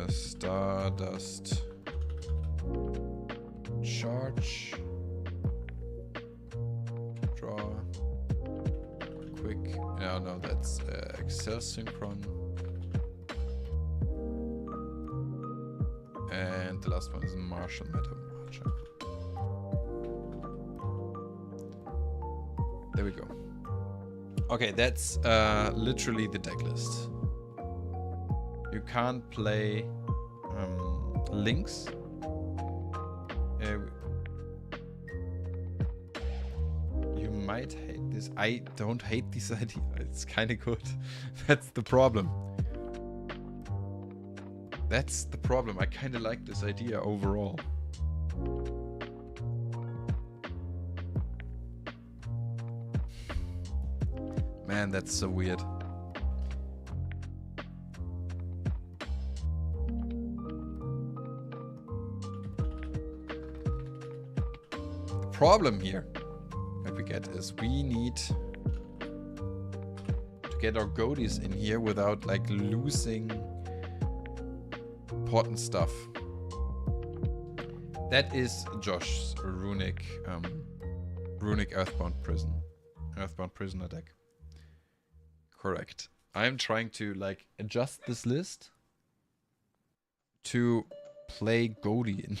Stardust. Charge. Draw. Quick. No, that's Excel Synchron. And the last one is Martial Meta Marcher. There we go. Okay, that's literally the deck list. You can't play links. might hate this. I don't hate this idea. It's kind of good. That's the problem. That's the problem. I kind of like this idea overall. Man, that's so weird. The problem here that we get is we need to get our GHOTIs in here without like losing important stuff. That is Josh's runic Earthbound Prisoner deck. Correct. I'm trying to like adjust this list to play GHOTI in.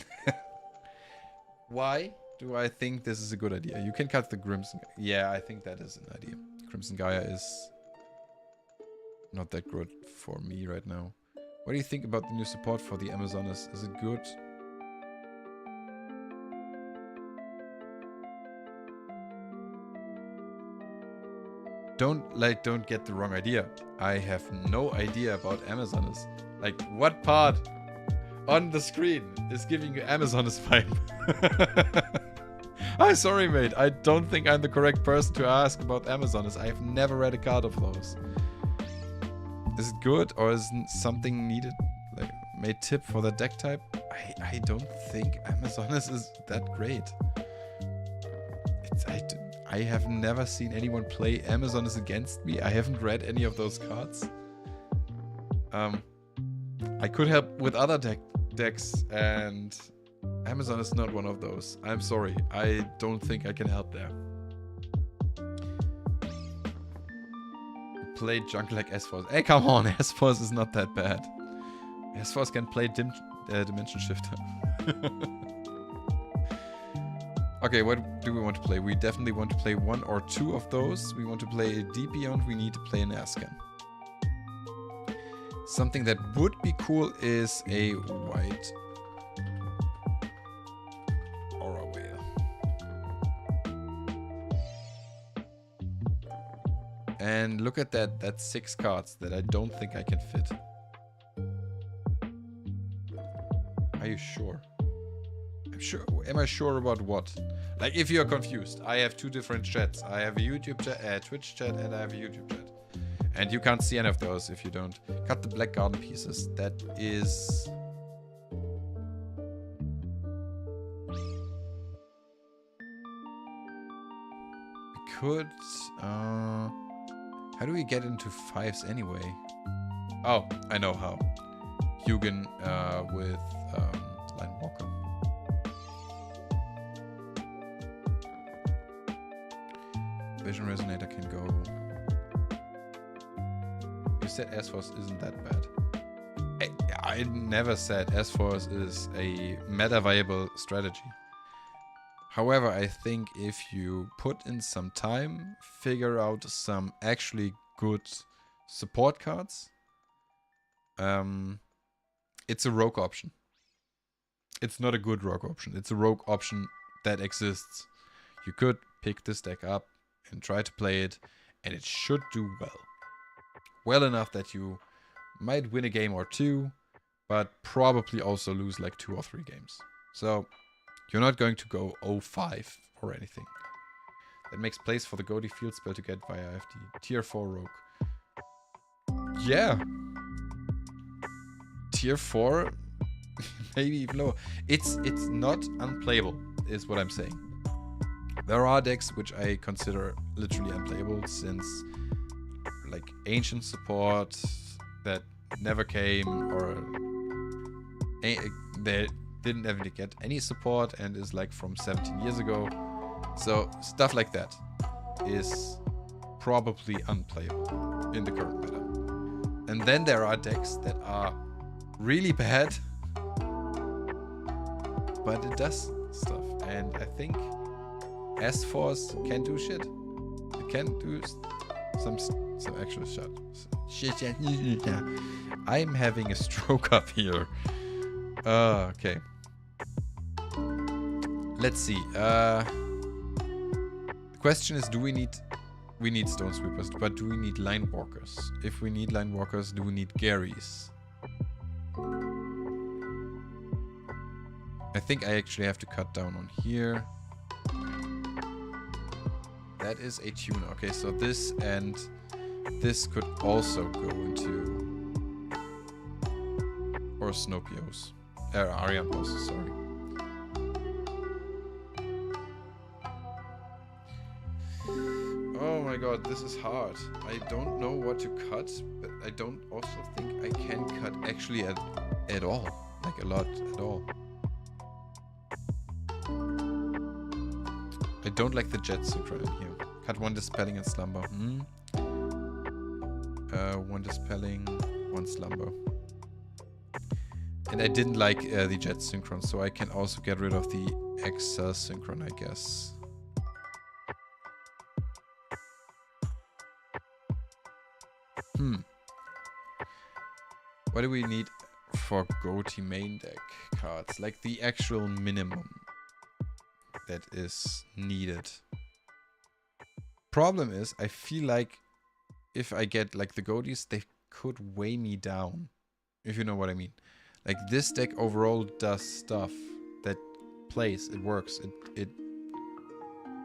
Why do I think this is a good idea? You can cut the Crimson. Yeah, I think that is an idea. Crimson Gaia is not that good for me right now. What do you think about the new support for the Amazonas? Is it good? Don't get the wrong idea. I have no idea about Amazonas. Like, what part on the screen is giving you Amazonas vibe? I'm sorry, mate. I don't think I'm the correct person to ask about Amazonas. I've never read a card of those. Is it good or is something needed? Like, made tip for the deck type? I don't think Amazonas is that great. I have never seen anyone play Amazonas against me. I haven't read any of those cards. I could help with other decks, and Amazon is not one of those. I'm sorry. I don't think I can help there. Play junk like S-Force. Hey, come on. S-Force is not that bad. S-Force can play Dimension Shifter. Okay, what do we want to play? We definitely want to play one or two of those. We want to play a Deep Beyond. We need to play an Ascan. Something that would be cool is a white Aura Whale. And look at that. That's 6 cards that I don't think I can fit. Are you sure? I'm sure. Am I sure about what? Like, if you're confused, I have 2 different chats. I have a YouTube chat, a Twitch chat, and I have a YouTube chat. And you can't see any of those if you don't. Cut the Black Garden pieces. That is... We could... How do we get into 5s anyway? Oh, I know how. Hugin with Line Walker. Vision Resonator can go. You said S-Force isn't that bad. I never said S-Force is a meta viable strategy. However, I think if you put in some time, figure out some actually good support cards, it's a rogue option. It's not a good rogue option. It's a rogue option that exists. You could pick this deck up and try to play it, and it should do well. Well enough that you might win a game or 2, but probably also lose like 2 or 3 games. So you're not going to go 0-5 or anything. That makes place for the GHOTI field spell to get via FD. Tier 4 rogue. Yeah. Tier 4, maybe even lower. It's not unplayable, is what I'm saying. There are decks which I consider literally unplayable, since like ancient support that never came, or they didn't ever get any support and is like from 17 years ago. So stuff like that is probably unplayable in the current meta. And then there are decks that are really bad, but it does stuff. And I think S-Force can do shit. It can do some actual shit. I'm having a stroke up here. Okay. Let's see. The question is, do we need... We need Stone Sweepers, but do we need Line Walkers? If we need Line Walkers, do we need Garys? I think I actually have to cut down on here. That is a tuner. Okay, so this and this could also go into... Or Snopios. Arian bosses, sorry. Oh my god, this is hard. I don't know what to cut, but I don't also think I can cut actually at all. Like a lot at all. I don't like the jet synchro in here. Cut one dispelling and slumber. One dispelling, one slumber. And I didn't like the jet synchron, so I can also get rid of the Excel synchron, I guess. What do we need for GHOTI main deck cards? Like the actual minimum that is needed. Problem is, I feel like if I get like the GHOTIs, they could weigh me down. If you know what I mean. Like this deck overall does stuff that plays, it works, it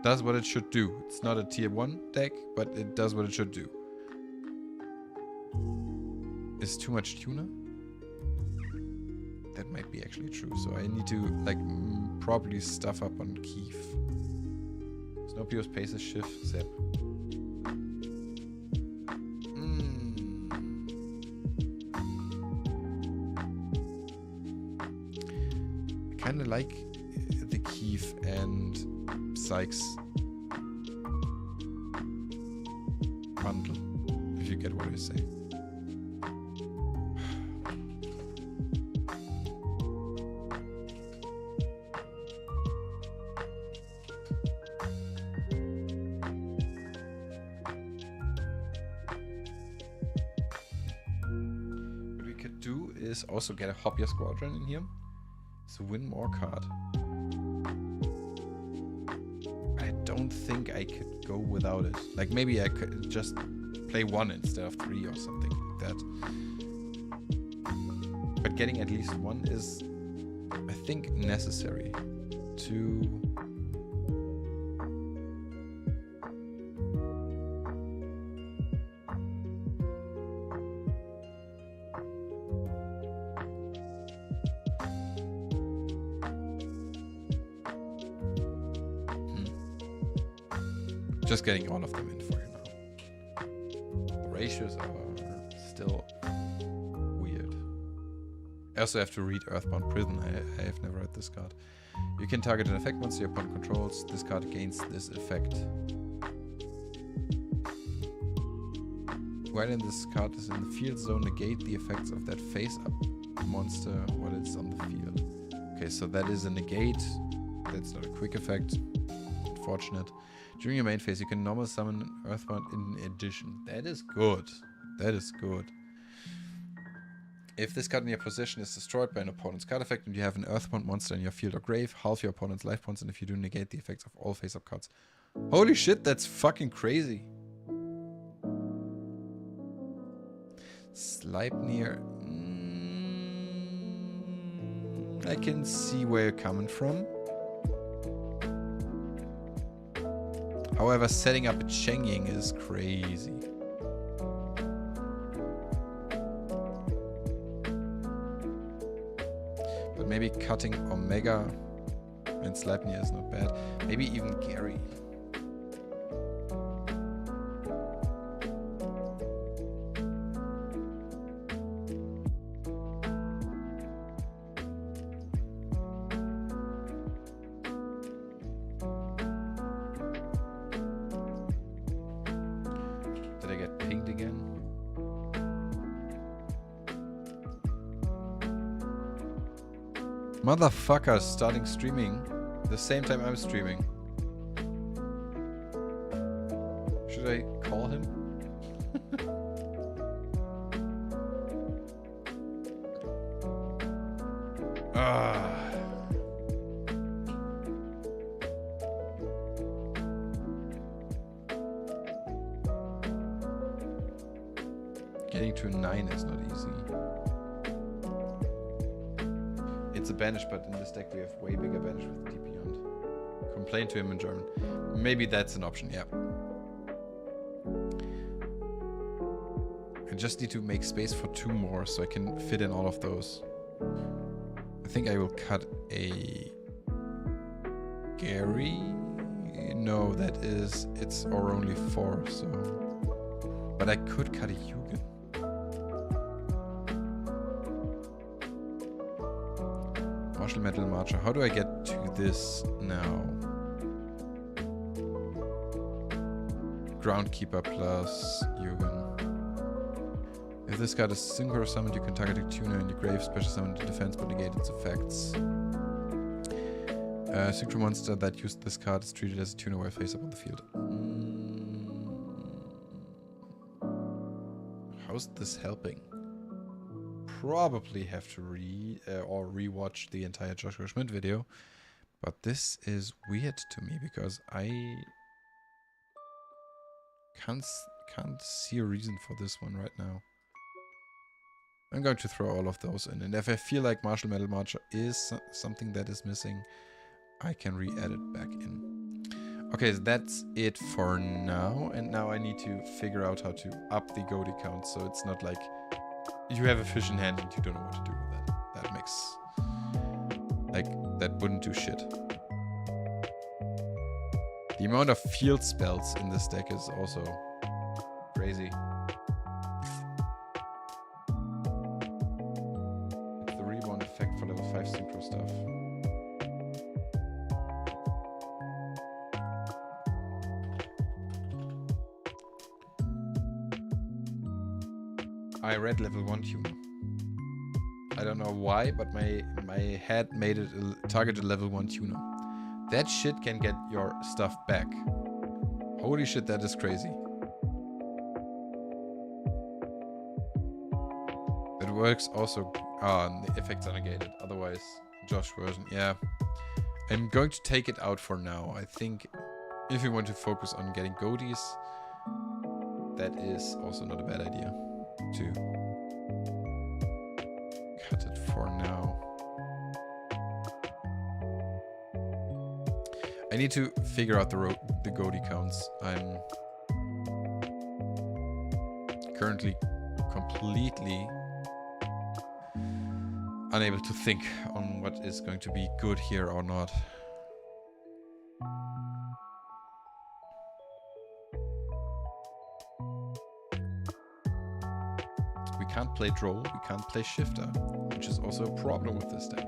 does what it should do. It's not a tier 1 deck, but it does what it should do. Is too much tuner? That might be actually true. So I need to like probably stuff up on Keith. Snopio's pace is shift zap. I kind of like the Keith and Sykes bundle, if you get what I say. Also get a Hopia Squadron in here. So win more card. I don't think I could go without it. Like maybe I could just play 1 instead of 3 or something like that. But getting at least 1 is, I think, necessary to... Just getting all of them in for you now. The ratios are still weird. I also have to read Earthbound Prison. I have never read this card. You can target an effect once your opponent controls. This card gains this effect. While in this card is in the field zone, negate the effects of that face-up monster while it's on the field. Okay, so that is a negate. That's not a quick effect. Unfortunate. During your main phase, you can normal summon an Earthbound in addition. That is good. That is good. If this card in your possession is destroyed by an opponent's card effect and you have an Earthbound monster in your field or grave, halve your opponent's life points, and if you do, negate the effects of all face-up cards. Holy shit, that's fucking crazy. Sleipnir. I can see where you're coming from. However, setting up a Chengying is crazy. But maybe cutting Omega and Sleipnir is not bad. Maybe even Gary. Motherfucker starting streaming the same time I'm streaming. Should I call him? Getting to a 9 is not easy. It's a banish, but in this deck we have way bigger banish with Deep Beyond. Complain to him in German. Maybe that's an option, yeah. I just need to make space for 2 more so I can fit in all of those. I think I will cut a Gary. No, that is, it's or only 4, so. But I could cut a Hugin. Martial Metal Marcher. How do I get to this now? Groundkeeper plus Hugin. If this card is synchro summoned, you can target a tuner in your grave, special summon to defense but negate its effects. Synchro monster that used this card is treated as a tuner while face up on the field. How's this helping? Probably have to read or rewatch the entire Joshua Schmidt video, but this is weird to me because I can't see a reason for this one right now. I'm going to throw all of those in, and if I feel like Martial Metal Marcher is something that is missing, I can re-add it back in. Okay, so that's it for now, and now I need to figure out how to up the GHOTI count, so it's not like you have a fish in hand and you don't know what to do with that. That makes... like, that wouldn't do shit. The amount of field spells in this deck is also crazy. It's the reborn effect for level 5 synchro stuff. I read level 1 tuner. I don't know why, but my head made it targeted level 1 tuner. That shit can get your stuff back. Holy shit, that is crazy. It works also. And the effects are negated. Otherwise, Josh version, yeah. I'm going to take it out for now. I think if you want to focus on getting GHOTIs, that is also not a bad idea. To cut it for now. I need to figure out the GHOTI counts. I'm currently completely unable to think on what is going to be good here or not. We can't play Droll, we can't play Shifter, which is also a problem with this deck.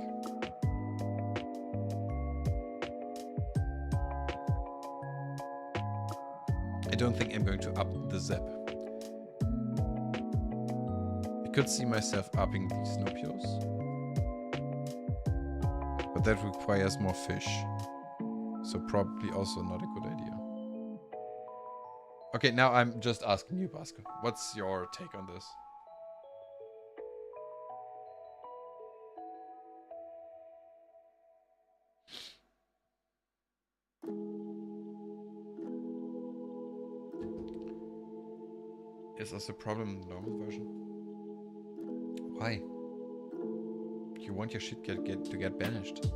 I don't think I'm going to up the Zep. I could see myself upping the Snopios, but that requires more fish, so probably also not a good idea. Okay, now I'm just asking you, Basker. What's your take on this? Is also a problem in the normal version? Why? You want your shit to get banished.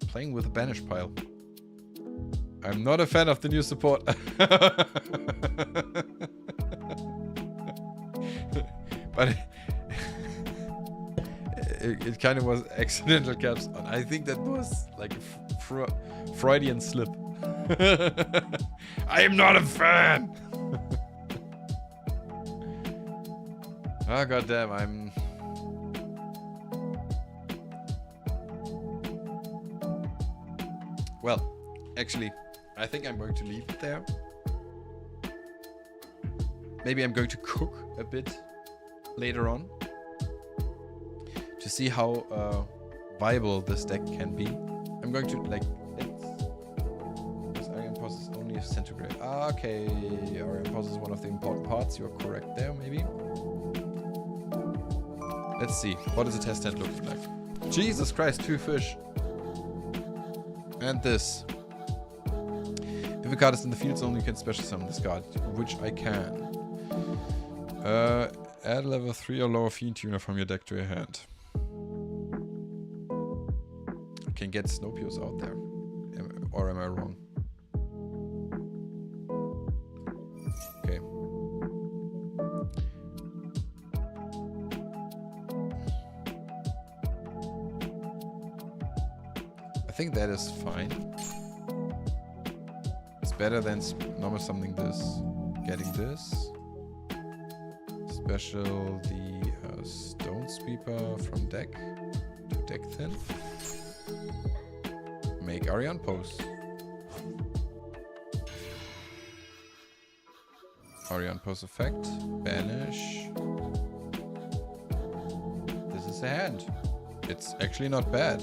Playing with a banish pile. I'm not a fan of the new support. But it kind of was accidental caps on. I think that was like a Freudian slip. I am not a fan. Oh goddamn! I'm. Well, actually, I think I'm going to leave it there. Maybe I'm going to cook a bit later on to see how viable this deck can be. I'm going to like. Arian Pulse is only a centigrade. Ah, okay, Arian Pulse is one of the important parts. You're correct there, maybe. Let's see. What does a test tent look like? Jesus Christ, 2 fish. And this. If If a card is in the field zone, you can special summon this card, which I can. Add level 3 or lower Fiend Tuner from your deck to your hand. I can get Snopios out there. Or am I wrong? Okay. I think that is fine. It's better than normal summoning this, getting this. Special the Stone Sweeper from deck to deck thin. Make Ariane Pose. Ariane Pose effect. Banish. This is a hand. It's actually not bad.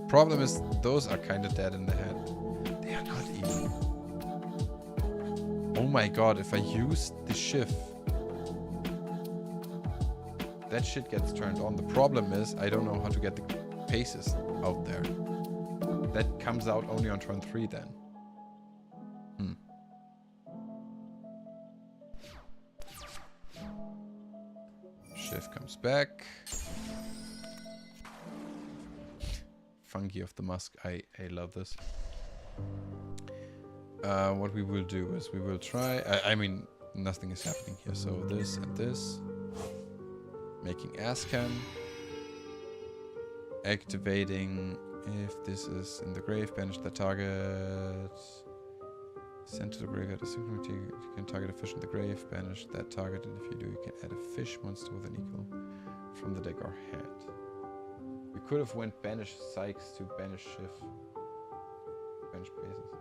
Problem is, those are kind of dead in the hand. They are not even. Oh my god, if I use the shift, that shit gets turned on. The problem is, I don't know how to get the paces out there. That comes out only on turn 3 then. Shift comes back. Funky of the Musk. I love this. What we will do is we will try... I mean, nothing is happening here. So this and this. Making Ascan. Activating... If this is in the grave, banish the target. Send to the graveyard a synchronity. You can target a fish in the grave, banish that target, and if you do, you can add a fish monster with an equal from the deck or hand. We could have went banish Sykes to banish Shift. Banish bases.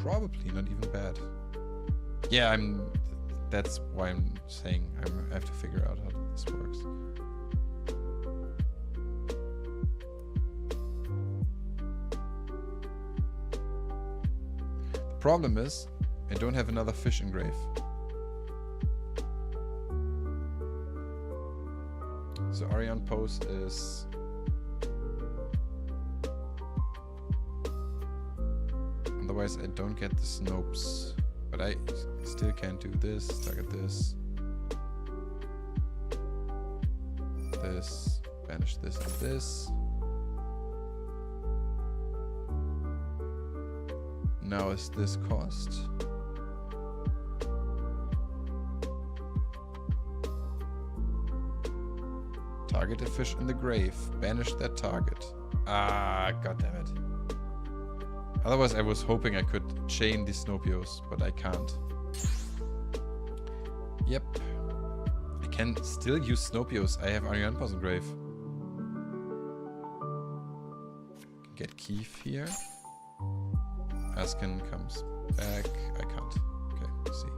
Probably not even bad. Yeah, that's why I'm saying I have to figure out how this works. Problem is, I don't have another fish engrave. So Ariane Pose is... Otherwise I don't get the Snopes. But I still can do this, target this. This, banish this and this. Now is this cost? Target a fish in the grave. Banish that target. Ah, goddammit. Otherwise I was hoping I could chain the Snopios, but I can't. Yep. I can still use Snopios. I have Ariane Pose in grave. Get Keith here. Ascan comes back. I can't. Okay, see.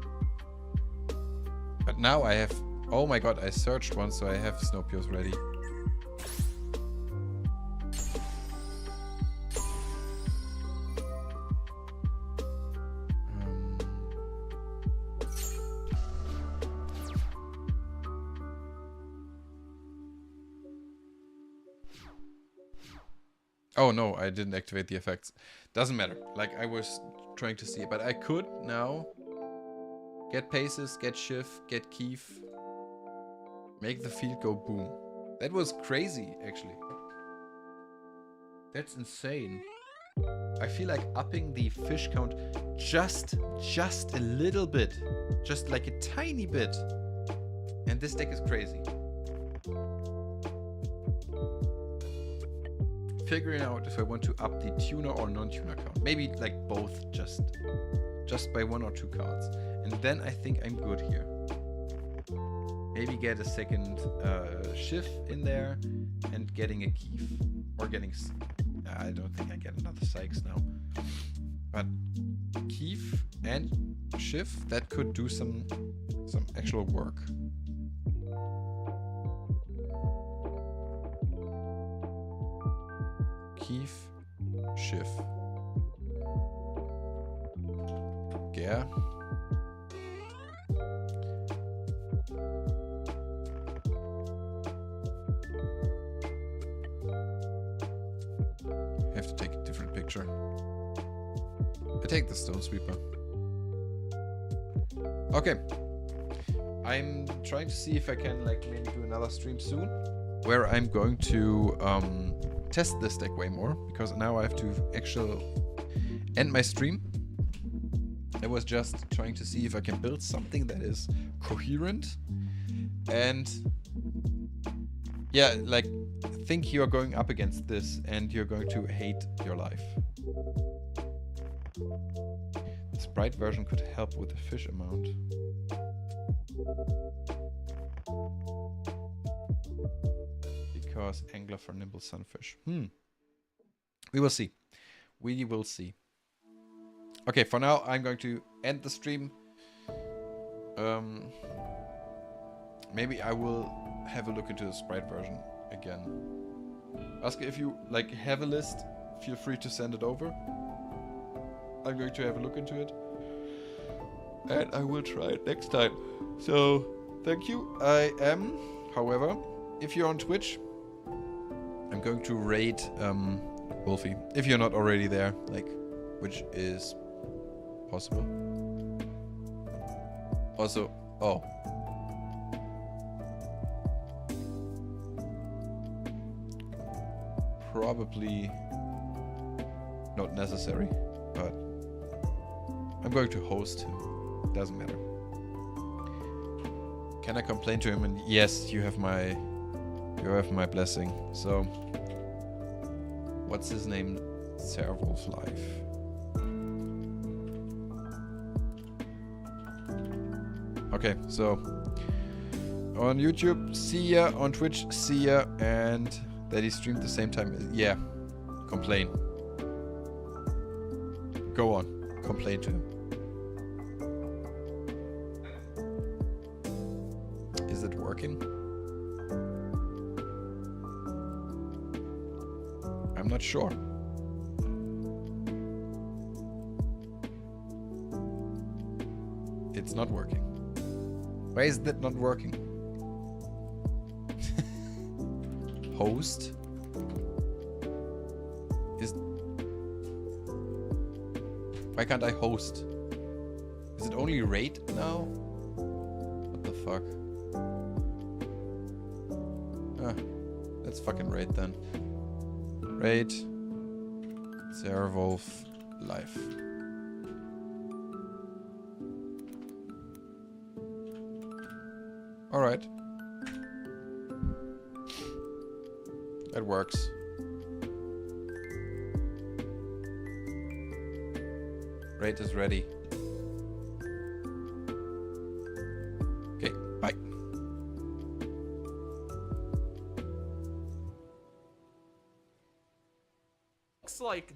But now I have... Oh my god, I searched one, so I have Snopios ready. Oh no, I didn't activate the effects. Doesn't matter. Like, I was trying to see it. But I could now get paces, get shift, get Keith. Make the field go boom. That was crazy, actually. That's insane. I feel like upping the fish count just a little bit. Just like a tiny bit. And this deck is crazy. Figuring out if I want to up the tuner or non-tuner count. Maybe like both, just by 1 or 2 cards. And then I think I'm good here. Maybe get a second shift in there and getting a Keith. Or getting... I don't think I get another Sykes now. But Keith and shift, that could do some actual work. Keith, shift. Yeah. Have to take a different good picture. I take the stone sweeper. Okay. I'm trying to see if I can like maybe do another stream soon, where I'm going to test this deck way more, because now I have to actually end my stream. I was just trying to see if I can build something that is coherent and yeah, like think you're going up against this and you're going to hate your life. The sprite version could help with the fish amount. Because angler for nimble sunfish. We will see. We will see. Okay, for now I'm going to end the stream. Maybe I will have a look into the sprite version again. Ask if you like have a list, feel free to send it over. I'm going to have a look into it. And I will try it next time. So, thank you. I am, however, if you're on Twitch, I'm going to raid Wolfie. If you're not already there, like, which is possible. Also, oh. Probably not necessary, but I'm going to host him. Doesn't matter. Can I complain to him? And yes, you have my blessing. So, what's his name? Servol's life. Okay, so on YouTube, see ya. On Twitch, see ya. And that he streamed the same time. Yeah, complain. Go on, complain to him. Is it working? I'm not sure. It's not working. Why is that not working? Host? Why can't I host? Is it only raid now? What the fuck? Ah, let's fucking raid then. Raid Servolf life. Alright. That works. Raid is ready. Okay, bye. Looks like